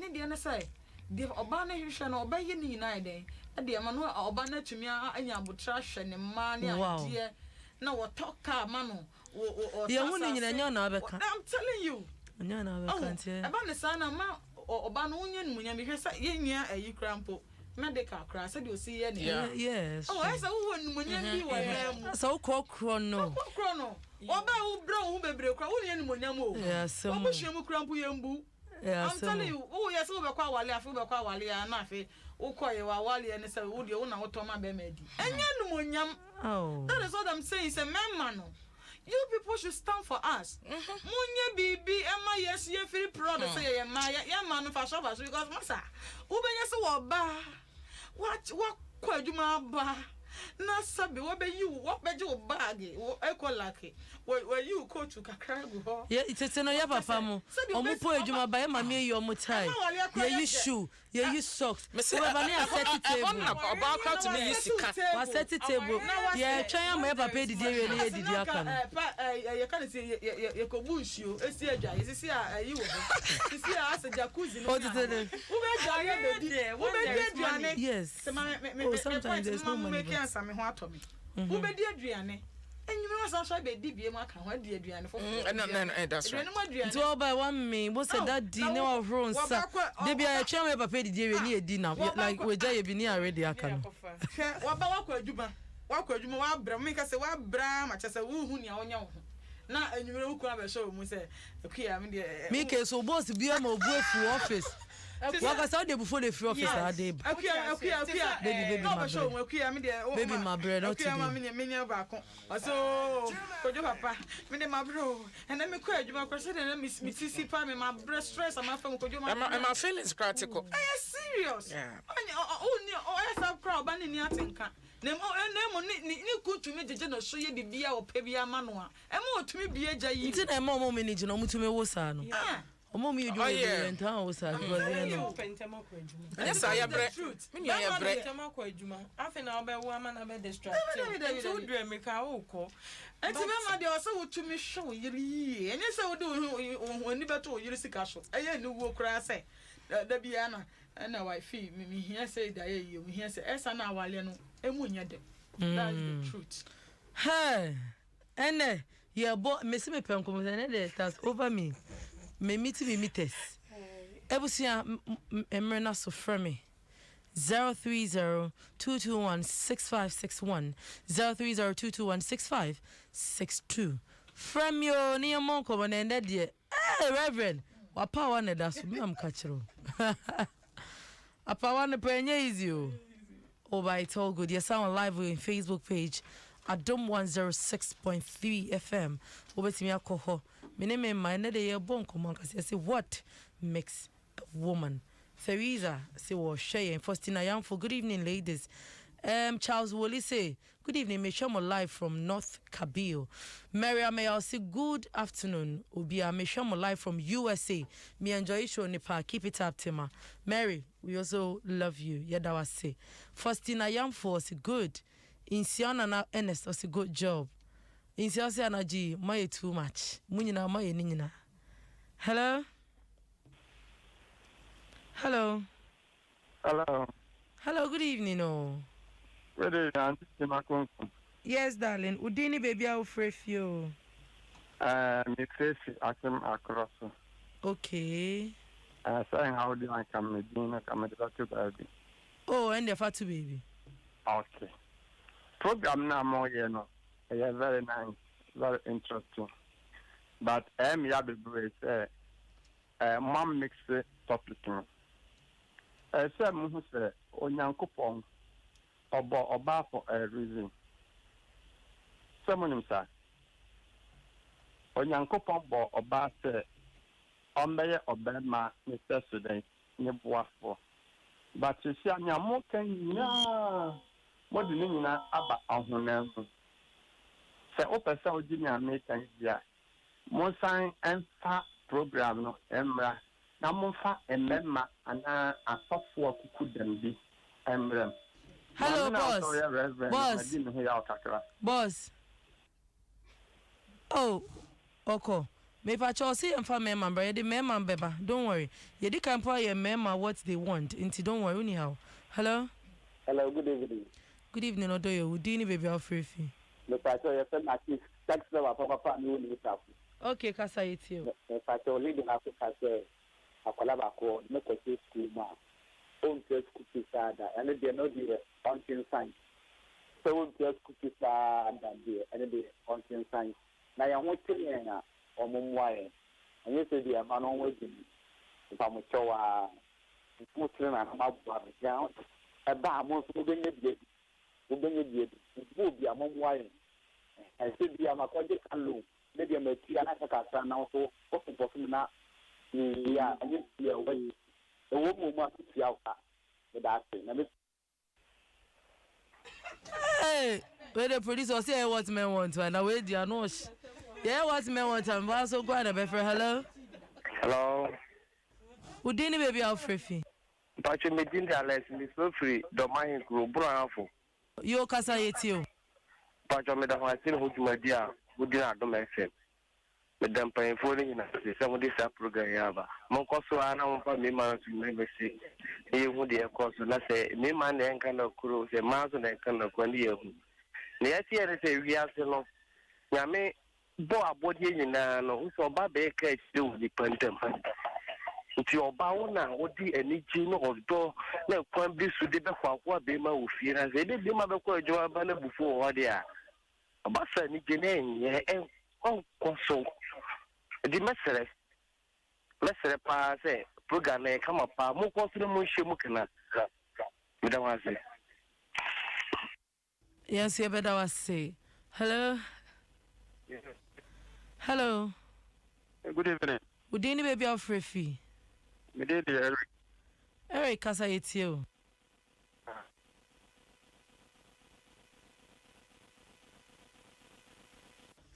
Nidiana say, Dear Obana, you shall obey you need day. And dear Manu Obana to me, and Yabu trash and money, dear. No, what talk car, Manu, or the only in your I'm telling you. No, about the son of Ma or Obanonian, when you say, yeah, a you crampo. Medical crash, said you see any. Yes. Oh, I said, when you were so called chrono. Oba who brown who be crowd in Munyamo. Yes, so much you crampo yambu. I'm telling you, oh, yes, over Kawali, I feel Kawali, and Nafi, Okoy, Wali, and say, would you own our Toma Bemedi? And Yan Munyam. Oh, that is what I'm saying. It's a man. You people should stand for us. Munya bibi, Emma, yes, you're very proud to say, Maya, young man of us because Massa, Uber, yes, what quite you, my bar? Na sabi what be you what be you bag equal lucky where you go to Kakrago. Yeah, it's no ya papa mo omo po adwuma ba e ma me yo mo tie yeah you shoe yeah you socks so ba na set table about crowd to me sika wa set table yeah twan am e papa didi we na didi aka no you can say you ko bunshu esi adwa esi you esi as jacuzzi no yes sometimes there's no money me ho atomi wo be di aduane enyime wasa so be di bie mu aka ho di aduane fofo no that's right to all by one me wo say that di na wa ron sa de bia e twa me papa di we ni edi na like we ja ye bi ni already aka no hwe wa ba wakọ adwuma wa bra me ka say wa bra ma cha say wo hu ni a onya wo na enyime wo kura be show mu say akuya me de me ke so boss bia ma obu afu office waka sa dey before the free office ade akuya baby no show mu akuya me de baby my bread not today akuya me nya ba kon so kojo papa me de my bro and then me kwa adwuma kwa say na me sisi pa me my bread stress am afam kojo ma my feelings practical I am serious I have crowd ba ni atenka nemo ni kutumi jeje no so ye bibia o pe bia ma no a e ma otumi bia gya yi nti na mo mo manage no mutumi wo sa no omo mi edu e ntan wo sa because you know yes I bre me ya bre pentama kwa adwuma afena obe wo ama na be distract so do emeka wo ko enti be ma de o se wotumi hwe yiri enye se wo do oni beto yiri sika so eye ni wo kura se da bia na wife me hia say da ye me hia say esa na awale no emunya dem that's the truth hey ene ye bo me se me penko mo ene de that's over me me meters ebusia emre na so frame 030-221-6561, 030-221-6562. From your near Monko and ended ye. Hey, Reverend, what power ne das me am catchero. A power ne penye is you. Oh, but it's all good. You sound live on Facebook page. Adom 106.3 FM. Obeti mi akoho. Me name my nede ye Bo Nkommo kasi say what makes a woman. Theresa say was share. Faustina Yamfo. Good evening, ladies. Charles Woolley say good evening. Me show live from North Kabio. Maria Mayal say good afternoon. Ubia me show live from USA. Me enjoy show Nepal. Keep it up, Tima. Mary, we also love you. Yada was say. Faustina Yamfo say good. Insiana na Ernest was a good job. Insiana na G, my too much. Munina my nina. Hello? Hello? Hello. Hello, good evening, oh. Good evening, yes, darling. Udini baby, I'll free you. Me face akim across. Okay. Saying how do I come with dinner, come with the baby. Oh, and the fatu baby. Okay. Program now more, you know. Yeah, very nice, very interesting. But yabe say mom mix topic. Say mu say onyankopon oba for a reason. Someone say onyankopon bo oba say ombeye obema Mr. Student ni boafo. But you see anyamo kan nya what the name na aba ahunam. Say opesa ojini American dia. Mo sign enfa program no emra. Na mo fa emema ana asofo kuku dem bi emrem. Hello, boss. Boss. Boss. Oh, okay. Me pa Chelsea and family member, the member beba. Don't worry. You di can pay your member what they want. Into don't worry anyhow. Hello. Hello. Good evening. Good evening, Odoyo. Udini baby Alfrey. Me pa Chelsea friend active text na papa ni woni staff. Okay, kasa yitio. Me pa Chelsea lead na kasa akwala ba ko me ko school ma. On test school sada and they no the on science. So on test school sada and they on science. Na ya ho tiri ya omumwae. Anye se dia ma no wadi. Pa mo chowa. Mo tiri na ma bua ya. E ba mo so benye die. Wo benye die. Wo bia mo mwae. E se dia ma ko je kalo. Me dia me tia na ka sa na so o ko na ni ya anye tia wo. E wo mo ma tia ka. Hey, where the producer say what men want, and away the no. Yeah, what men want, and also go and be for hello. Hello. Udini baby Alfrey. But you me din the lesson so free the mind grow bravo. You kasa yetio. But you me the one thing who my dear who did not do my friend. Madam paying for in some of this program yaba. Monkoso ana umpa me man to me say. He who the course na say me man and kind of crew say man and kind of kwandi yehu. Ne ati ere say we have to know. Nyame bo abodi nyina no so ba be ka do di pantem. Nti oba wona odi aniji no odo na kwan bi su de be kwa kwa be ma ofie na say de ma be kwa adwa ba na bufu ho de a. Oba sa ni gene enye on koso. The mesere pa say program e come pa mo konfire mo hye mo kana me da wa say yes you better was say hello hello good evening Udini baby Alfrey me dey Eric kasa yetio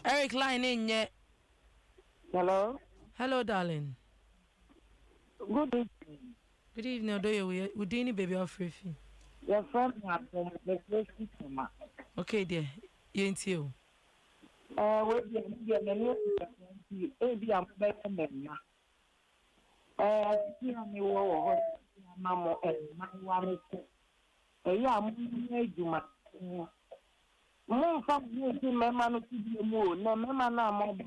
Eric line in yet. Hello. Hello, darling. Good evening. Good evening, Odoyo. Udini baby Alfrey. Your friend Adom, the place Mama. Okay, dear. You into you. Wait, you be a better man. You know, Mamma and my one. You my. Mo fa mo ti mema no ti bi mo na mema na mo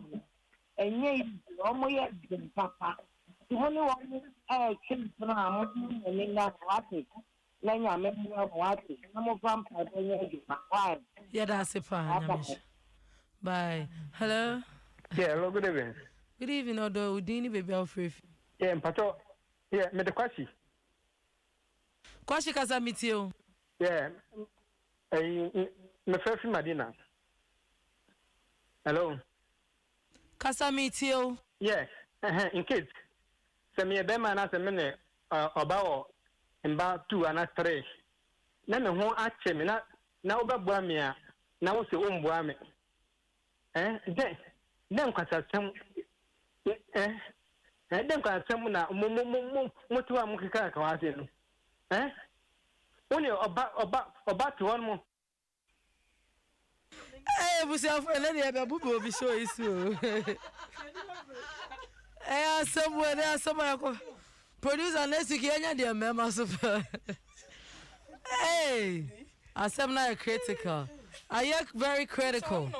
enye omo ye din papa ti ho ni wo chin na mo ni na ati Nanya member what? I'm vampire. Yeah, that's it, Nyamish. Bye. Hello. Yeah, hello, good evening. Good evening, Odo. Udini baby Alfred. Yeah, Pato. Yeah, me the question. Kwashi kasa mitio. Yeah, me first Madina. Hello. Kasa mitio. Yeah, in case. Se me be man as a minute about about 2 and 3. Na me ho ache me na obabua me a na wo se ombua me. Den kwasa sem den kwasa sem na mo to am kika ka wa se no. Only oba to one more. Hey, busi afọ ele ni ebe bubu obi show isu. Somewhere ko. Producer next week enya dey mema so. Hey, asem na critical. Are you very critical? Ne,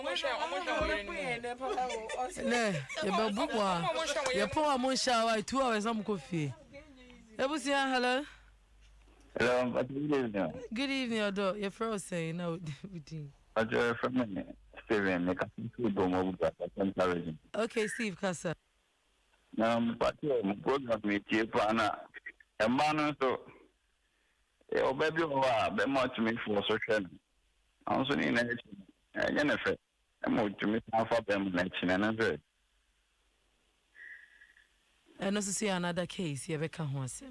ye be bubu. Ye po amon shower 2 hours am ko fie. Ebusi hello. Hello, good evening. Good evening, Odo. Your friend saying now. Steven, okay, Steve Kasa. But program with you, Pana, a man, so your baby, be much me for social. Also, in a Jennifer, I'm going to miss half of them mention another. And also see another case. You ever come once?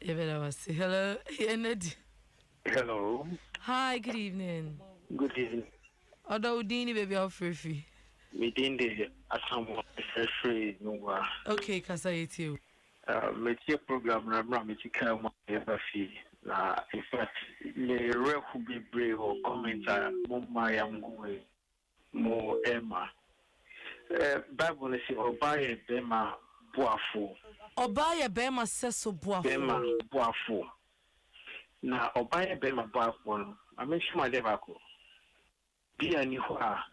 Hello, Hello. Hi, good evening. Good evening. Odo Udini baby Alfred. Within the Assam free no. Okay, Kasa you. Metia program na metika mo ever fee. Na in fact, the rare could be brave or commenter mo mayam mo Emma. Bible say obaye bema boafo. Obaye bema seso boafo. Bema boafo. Na obaye bema boafo no. Ameshima debako. Bia ni ho a.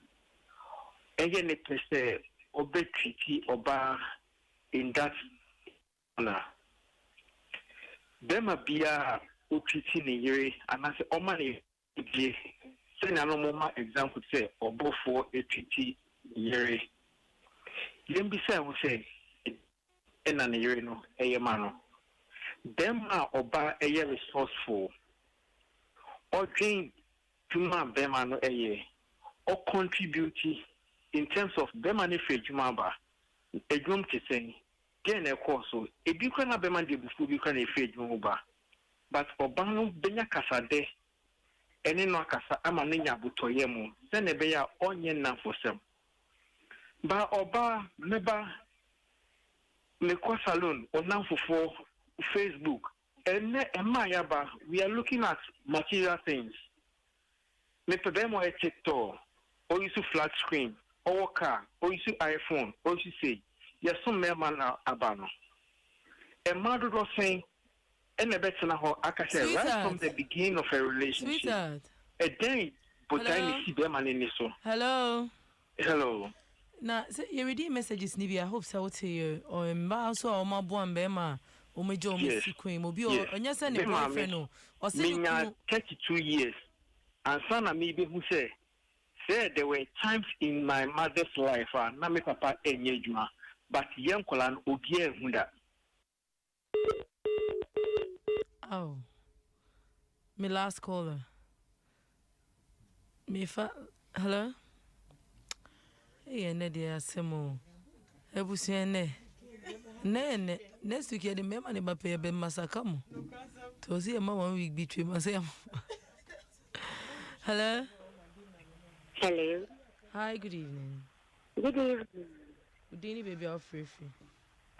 Ege ne pese obetwiti oba in that na. Bema bia otwiti ne yere anase oma ne die. Say na no moma example say obofo etwiti yere. Yembi say wo say ena ne yere no eye ma no. Dem a oba eye resourceful. Or dream to man bema no eye. Or contribute in terms of bema ne fe juma ba. Ejum te say gen e course so e bi kwa na bema de bufu bi kwa na fe juma ba. But oba no benya kasa de ene no akasa ama ne nya butoye mu. Se ne be ya onye na fosem. Ba oba meba me kwa salon onam fofo Facebook ene ema yaba we are looking at material things. Me pedemo e TikTok or use flat screen or car or use iPhone or you say yes some man abano. A mother was saying ene betina ho akase right from the beginning of a relationship. Sweetheart. A day but I see them in so. Hello. Now, you read messages, Nibi. I hope so. To you or also or my boy Bema or my Joe Missy Queen will be on your son, boyfriend or saying 32 years. And son of me who say there were times in my mother's life, Nami Papa Enyejuma, but young Kolan Ogie Hunda. Oh, my last caller. Hello? Hey, Nedia Semo. Ebusiene. Ne, next week, the member never pay a ben massacamo. To see a mama week between myself. Hello? Hello. Hi, good evening. Good evening. Good evening, baby, I'll free.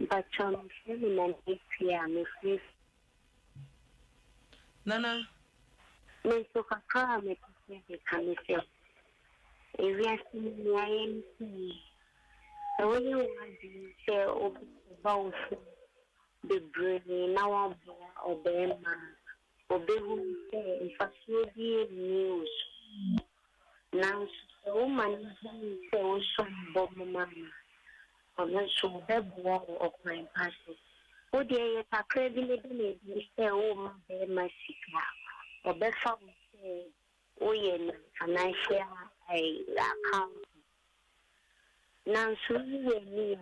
But feminine here, Miss Nana. Miss Okaka, Miss Commission. If you are seeing me, I when you want to say about the brain, now or the man, or the woman say, if I see the news. Now, the woman say, also, Bob Mamma, or not so bad wall of my passion. wo de ye kakra bi ne bi se wo ma be masika obefa wo se wo ye na financial account nanso ye ni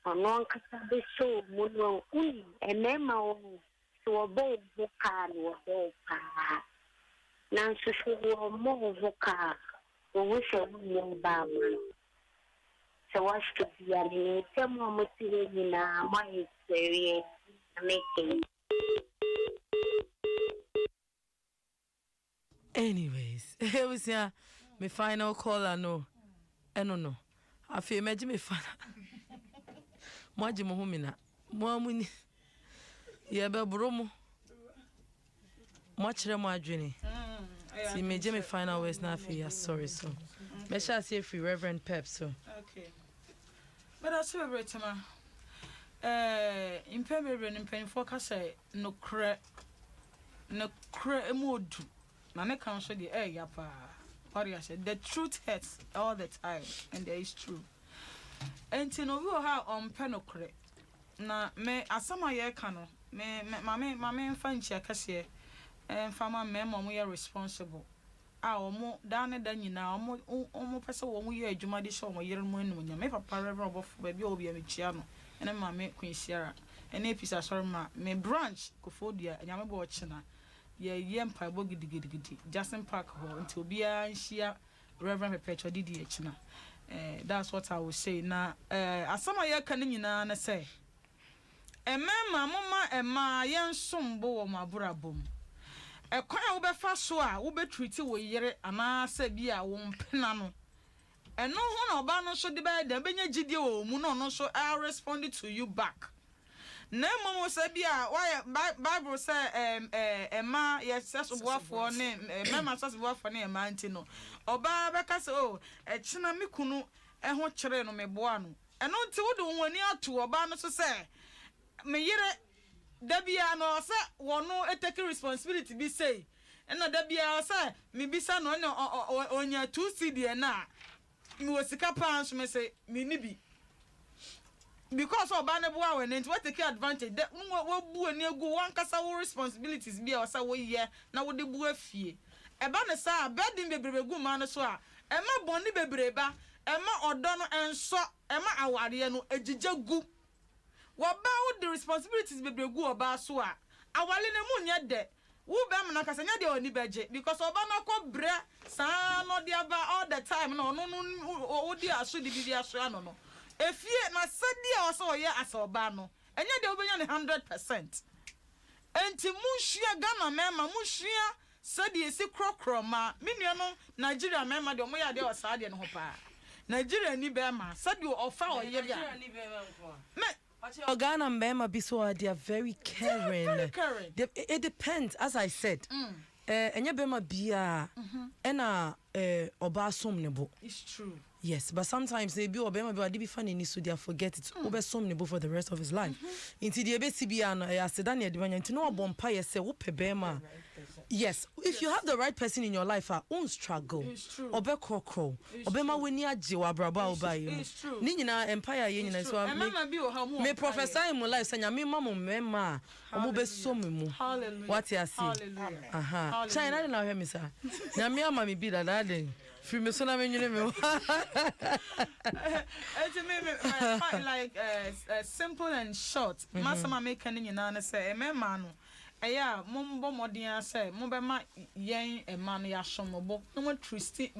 ono nkasa be so mu no enema wo so obo voka no obo pa nanso so wo mo voka wo se wo ba mo so what to be any tell mo ti na my experience making. Anyways, here we see my final call. No. No. I feel imagine me fan. Mwaji muhumina. Mwamuni. Yebe bromo. Mwachire mwadwini. See me me final words na fi sorry so. Me shall say free Reverend Pep so. Okay. But I celebrate ma. In Pemberton in Penny Focus no cre emodu. Na ne kan so the yapa. What I said, the truth hurts all the time, and there is true. And to know how on penocre. Na me asama ye kano. Me fanchi akase. And farmer memo we are responsible. Omo dane da nyina omo pese wo mo ye adwuma de sho mo yere mo enu nya me papa reverend of baby obi am chia no ene ma me Queen Sierra ene pisa sorry ma me branch kofodia nya me bo china ye mpa bo gidigidi Jackson Park ho nti obi a nhia Reverend Perpetual didi china that's what I will say na asama ye kan nyina na say emema mama ema ye nsombo wo maburabom ekwan wo be fa so a wo be treat wo yere ana sa bi a wo mpena no eno ho na oba no so de be da benya gidie wo mu no no so I respond to you back na momo sa bi a why Bible say ema yes boafo ne mema so boafo ne ema nti no oba be ka se o china me kunu ho kire no me boa no eno nti wo de woni ato oba no so say me yere Dabia no say wono take responsibility be say na dabia say me bisa no onya 2 CD na me wosika pan so me say me ni bi because oba ne boa we nti what take advantage wo bu ani egu wan kasa wo responsibilities bia o say wo ye na wo de bu afie eba ne sa bedin bebrebe gu ma no so a ema boni bebreba ema odo no enso ema aware no ejije gu Waba the responsibilities be gu oba so a awale ne mu nya de wo be am na kasa nya de oni beje because oba na ko bre sa no de aba all the time no wo di aso di bi aso ano no efie na sadi a so ye asoba no enya de obenya ne 100% enti muhia Ghana mema muhia sadi esi krokro ma menua no Nigeria mema de omo ya de o sa de no ho pa Nigeria ni be ma sadi o fa o ye bia me Ghana and Bema they are very caring. Very caring. It depends, as I said. Enya Bema bia ena oba nebo. It's true. Yes, but sometimes they be Obama be be funny ni so they forget it. Obe nebo for the rest of his life. Inti the ebe bia no asedani adibanya inti no bompa ye se wo pe Bema. Yes, if you have the right person in your life, won't struggle. It's true. Obe krokro. Obema weni aje wa braba oba yi. It's true. Ni nyina empire ye nyina so me prophesy in my life say nyame mama mema omo be so me mu. What you say? Aha. China na hear me sir. Nyame ama me bi da dey. Free me so na me nyune me. It's like simple and short. Masama make any nyina na say mema no. Eya mombo modern say mombema yen e man ya shomobo no treat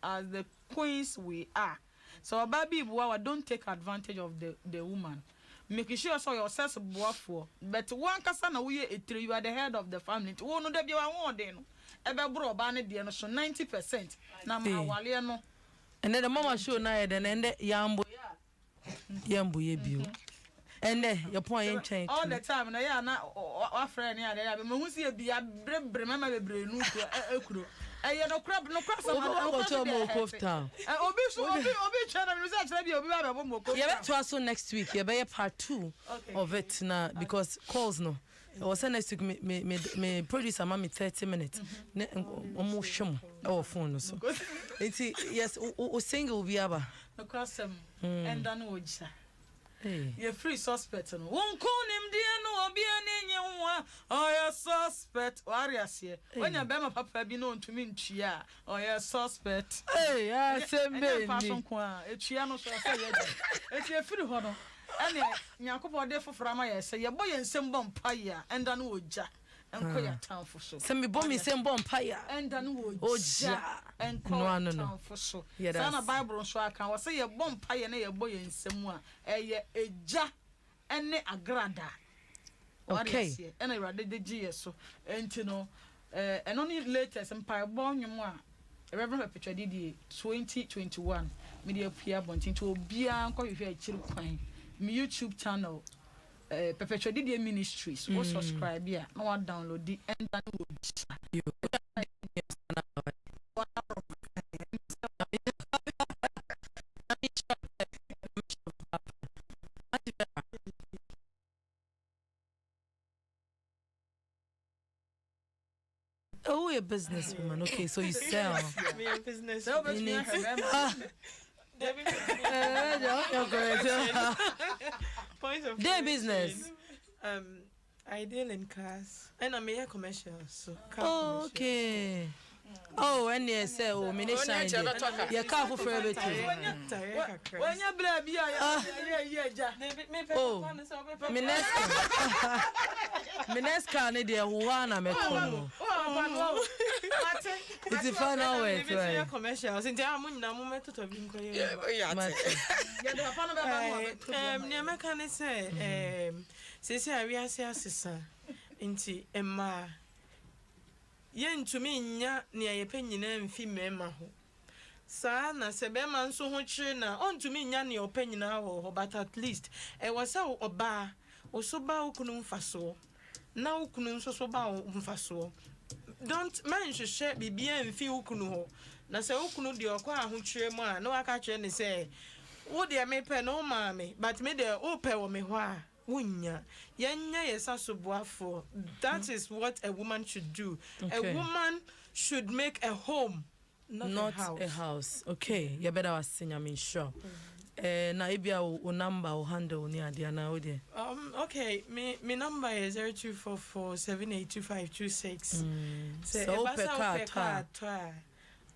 as the queens we are. So baby boa don't take advantage of the woman. Make sure so yourself boa for but one kasa na we you are the head of the family. Wo no da bia wa won den no ebe bro ba ne de no so 90% na ma awale no. And then the mama show na e den and yambo ye bio. And your point change all the time na ya na wa friend ya there be hu see bia bre mama bebre nu ekuro eye no crab so go to mo kofta obi chana me say chana bia obi ba be mo kofta yeah to us next week yeah be part 2 of it na because calls no I was next week me producer mama 30 minutes omo hwem our phone so yes o single bi aba no cross and dan wo jisa You free suspect no. Won call him dear no obi ani nyewa. Oh ya suspect. Warriors here. When you be my papa bi no ntumi ntua. Oh ya suspect. Hey, ya sembe ni. Etua no so say ye. Eti free ho no. Ene Nyankopɔ de foforo ma ye say ye boy nsem bɔ mpaya enda no oja. Enko ya town for so. Se me bɔ me nsem bɔ mpaya. Enda no oja. Enko town for so. Sana Bible so aka wo say ye bɔ mpaya na ye boy nsem a eye eja ene agrada. Okay. Ena Awurade de gi so. Enti no eno ni latest mpaya bɔ nwom a Reverend Pepetwa Didi 2021 media pia bontin to obia nko hwehwe akiri kwan me YouTube channel Pepetwa Didi Ministries o subscribe ya na wa download di enda no wo Oh, you're a businesswoman. Okay, so you sell. Me a business. Point of their business. I deal in cars and I'm a commercial. So car okay. Oh, and yes, oh, minister. Your car for everything. When you blab, oh, Minesca, Nadia, Juana, Mecono. It's the final way to commercials. In the moment to be Emma. Yen to me nya near ye penny mfi mema ho. Sa na se be man so ho chire na on to me nya ne opinion ho but at least e was oba oso ba okunu mfaso na okunu nso so ba mfaso. Don't man should share bibia mfi okunu ho. Na se okunu de okwa ho chire mu a na waka chire ne se wo de me pe no ma me but me de o pe wo me ho a Wunya yenya yesa sobuafo. That is what a woman should do. Okay. A woman should make a home, not a house. Okay, you better was sing, I mean sure. Na ibia o number o handle ni adia na o de. Okay, me number is 0244782526. So pe ka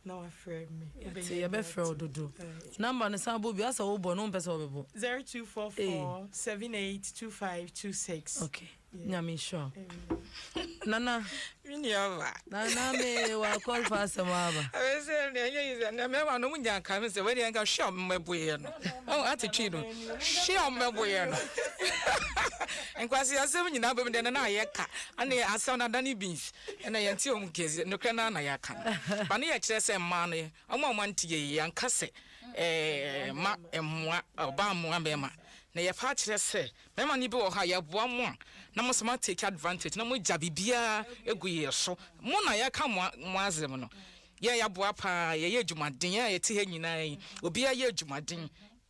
no afraid me. See you be fraud do. Number na san bobi asa wo bo no pese wo bebo. 0244782526. Okay. Nyame sure. Nana. Nana me wa call for asema ba. I say na me wa no munya kan me say we dey kan sure mmeboye no. Oh attitude no. Sure mmeboye no. Enkwasi asem nyina bem de na ye ka. Ana asem na dani beans. Na ye nti om kezi no kra na ya ka. Ba ne ye kire se mma no ye. Omo ntie ye anka se ma emwa oba mwa be ma. Na ye fa kire se mema ni bi wo ha ye boa mo na mo sama take advantage na mo gya bibia egu ye so mo na ye ka mo azem no ye ya boa pa ye adwumaden ye ti ha nyina yi obi ye adwumaden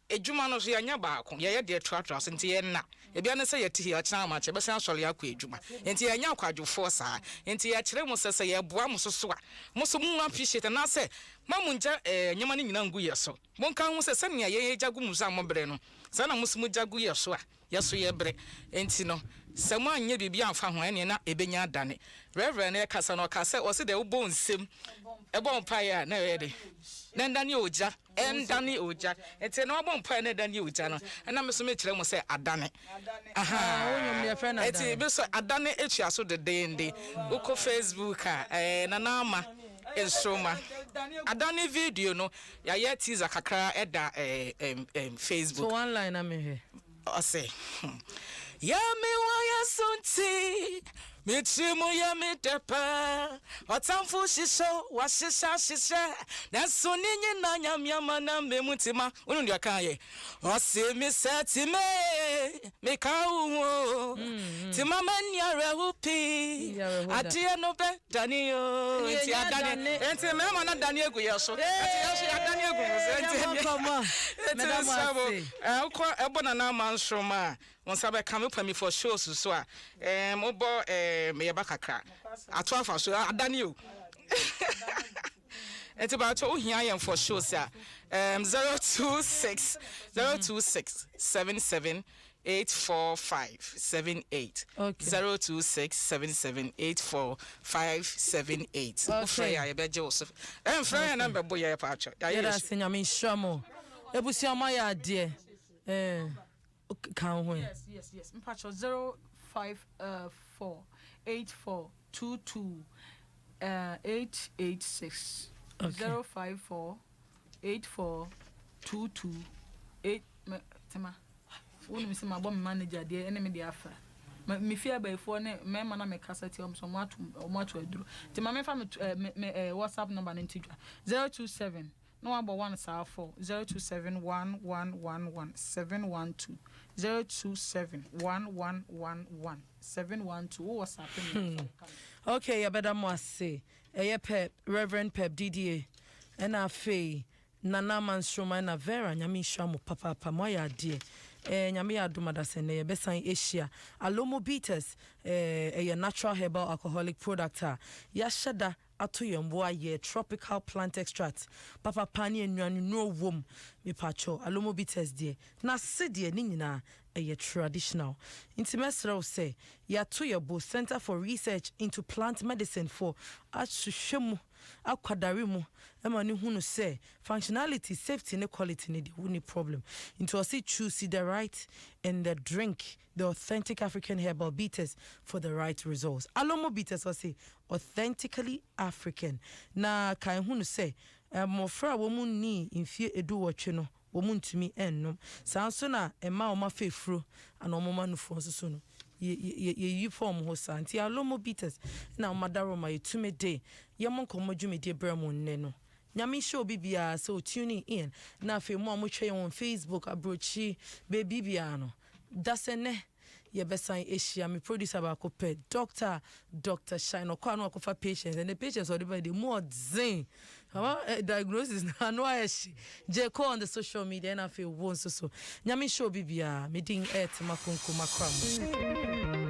adwuma no so ye nya ba ko ye de tratra so nti ye na ebia ne se ye ti ha kina ma che be se asole akọ adwuma nti ye nya akwadwofo saa nti ye kire mo se ye boa mo so so a mo so mo appreciate na se mamunja nyama ni nyina ngu ye so mo kan ho se ne ye jagu mu za mo bre no sana mo so mo jagu ye so a ye so ye bre nti no se mo anye bibi amfa ho ene na ebenya adane reverend na kasa no kasa o se de wo bo nsem e bo mpa ya na ye de na ndani oja endani oja enti na wo bo mpa na ndani oja no na me so me kire mo se adane aha wonyum ne fe na adane enti be so adane etua so de dende uko Facebook na na ama Esoma adane video no ya ye teaser kakra eda Facebook so one line am here I say ya me wa ya sunti michimu ya mitepa otamfu shisho wa shisha na soninyi na nyamyama na memutima unu ndio kan ye ose mi seti me ka uwo ti mama nyare hupi adie no be dani yo enti adani enti me ma na dani egu yeso enti yeso ya dani egu enti madam sabo ko ebona na mansroma wonsabe come for me for shows so a obo me yeba kakra ato afa so adani o It's about for sure, sir. 026 77 84578. Okay. 026 77 84578. Okay. Freya, Joseph. And Freya number boy, a patch. Yes, I mean, Shamo. Ebusiama ya dear. Can't win. Yes. Mpacho 054 8422 886. 054 8422 8. Tema. When we see my bomb manager, dear enemy, the affair. Me fear by phone, me mana me cassette or some what to do. The mamma family WhatsApp number in 027 no number 1 4 027 1111 712 027 1111 712 WhatsApp. Okay, you better must say. Pep, Reverend Pep DDA, and I fee Nana Manstroma and a Vera, Yami Shamu, Papa, Pamoya, dear. Nyame Adom adasene besan Asia alomo bitters a natural herbal alcoholic product ya shada ato yemboa ye tropical plant extract papa pani enwanu no wom me pacho alomo bitters de na sedie ni nyina traditional intimesro say ya to your bo Center for Research into Plant Medicine for asuhwemu akwadarimu ema ni hunu say functionality safety and quality need the problem into us choose the right and the drink the authentic African herbal bitters for the right results. Alomo bitters was say authentically African na kai hunu say mofra womun ni infie edu watwe no womun tumi ennom sanso na ema oma fefro ana omoma nufo so no ye form ho santi alomo bitters na madaro ma yetume de ye mon komo dwume de bramo nne no nyame show bibia so tuning in na fe mo amotwe on Facebook abrochi be bibia no dasene ye besan Asia me producer ba ko pe Dr. Shine ko anu akofa patients and the patients or the more zen diagnosis na no ayeshi je ko on the social media na fe won so nyame show bibia me din et makonko makram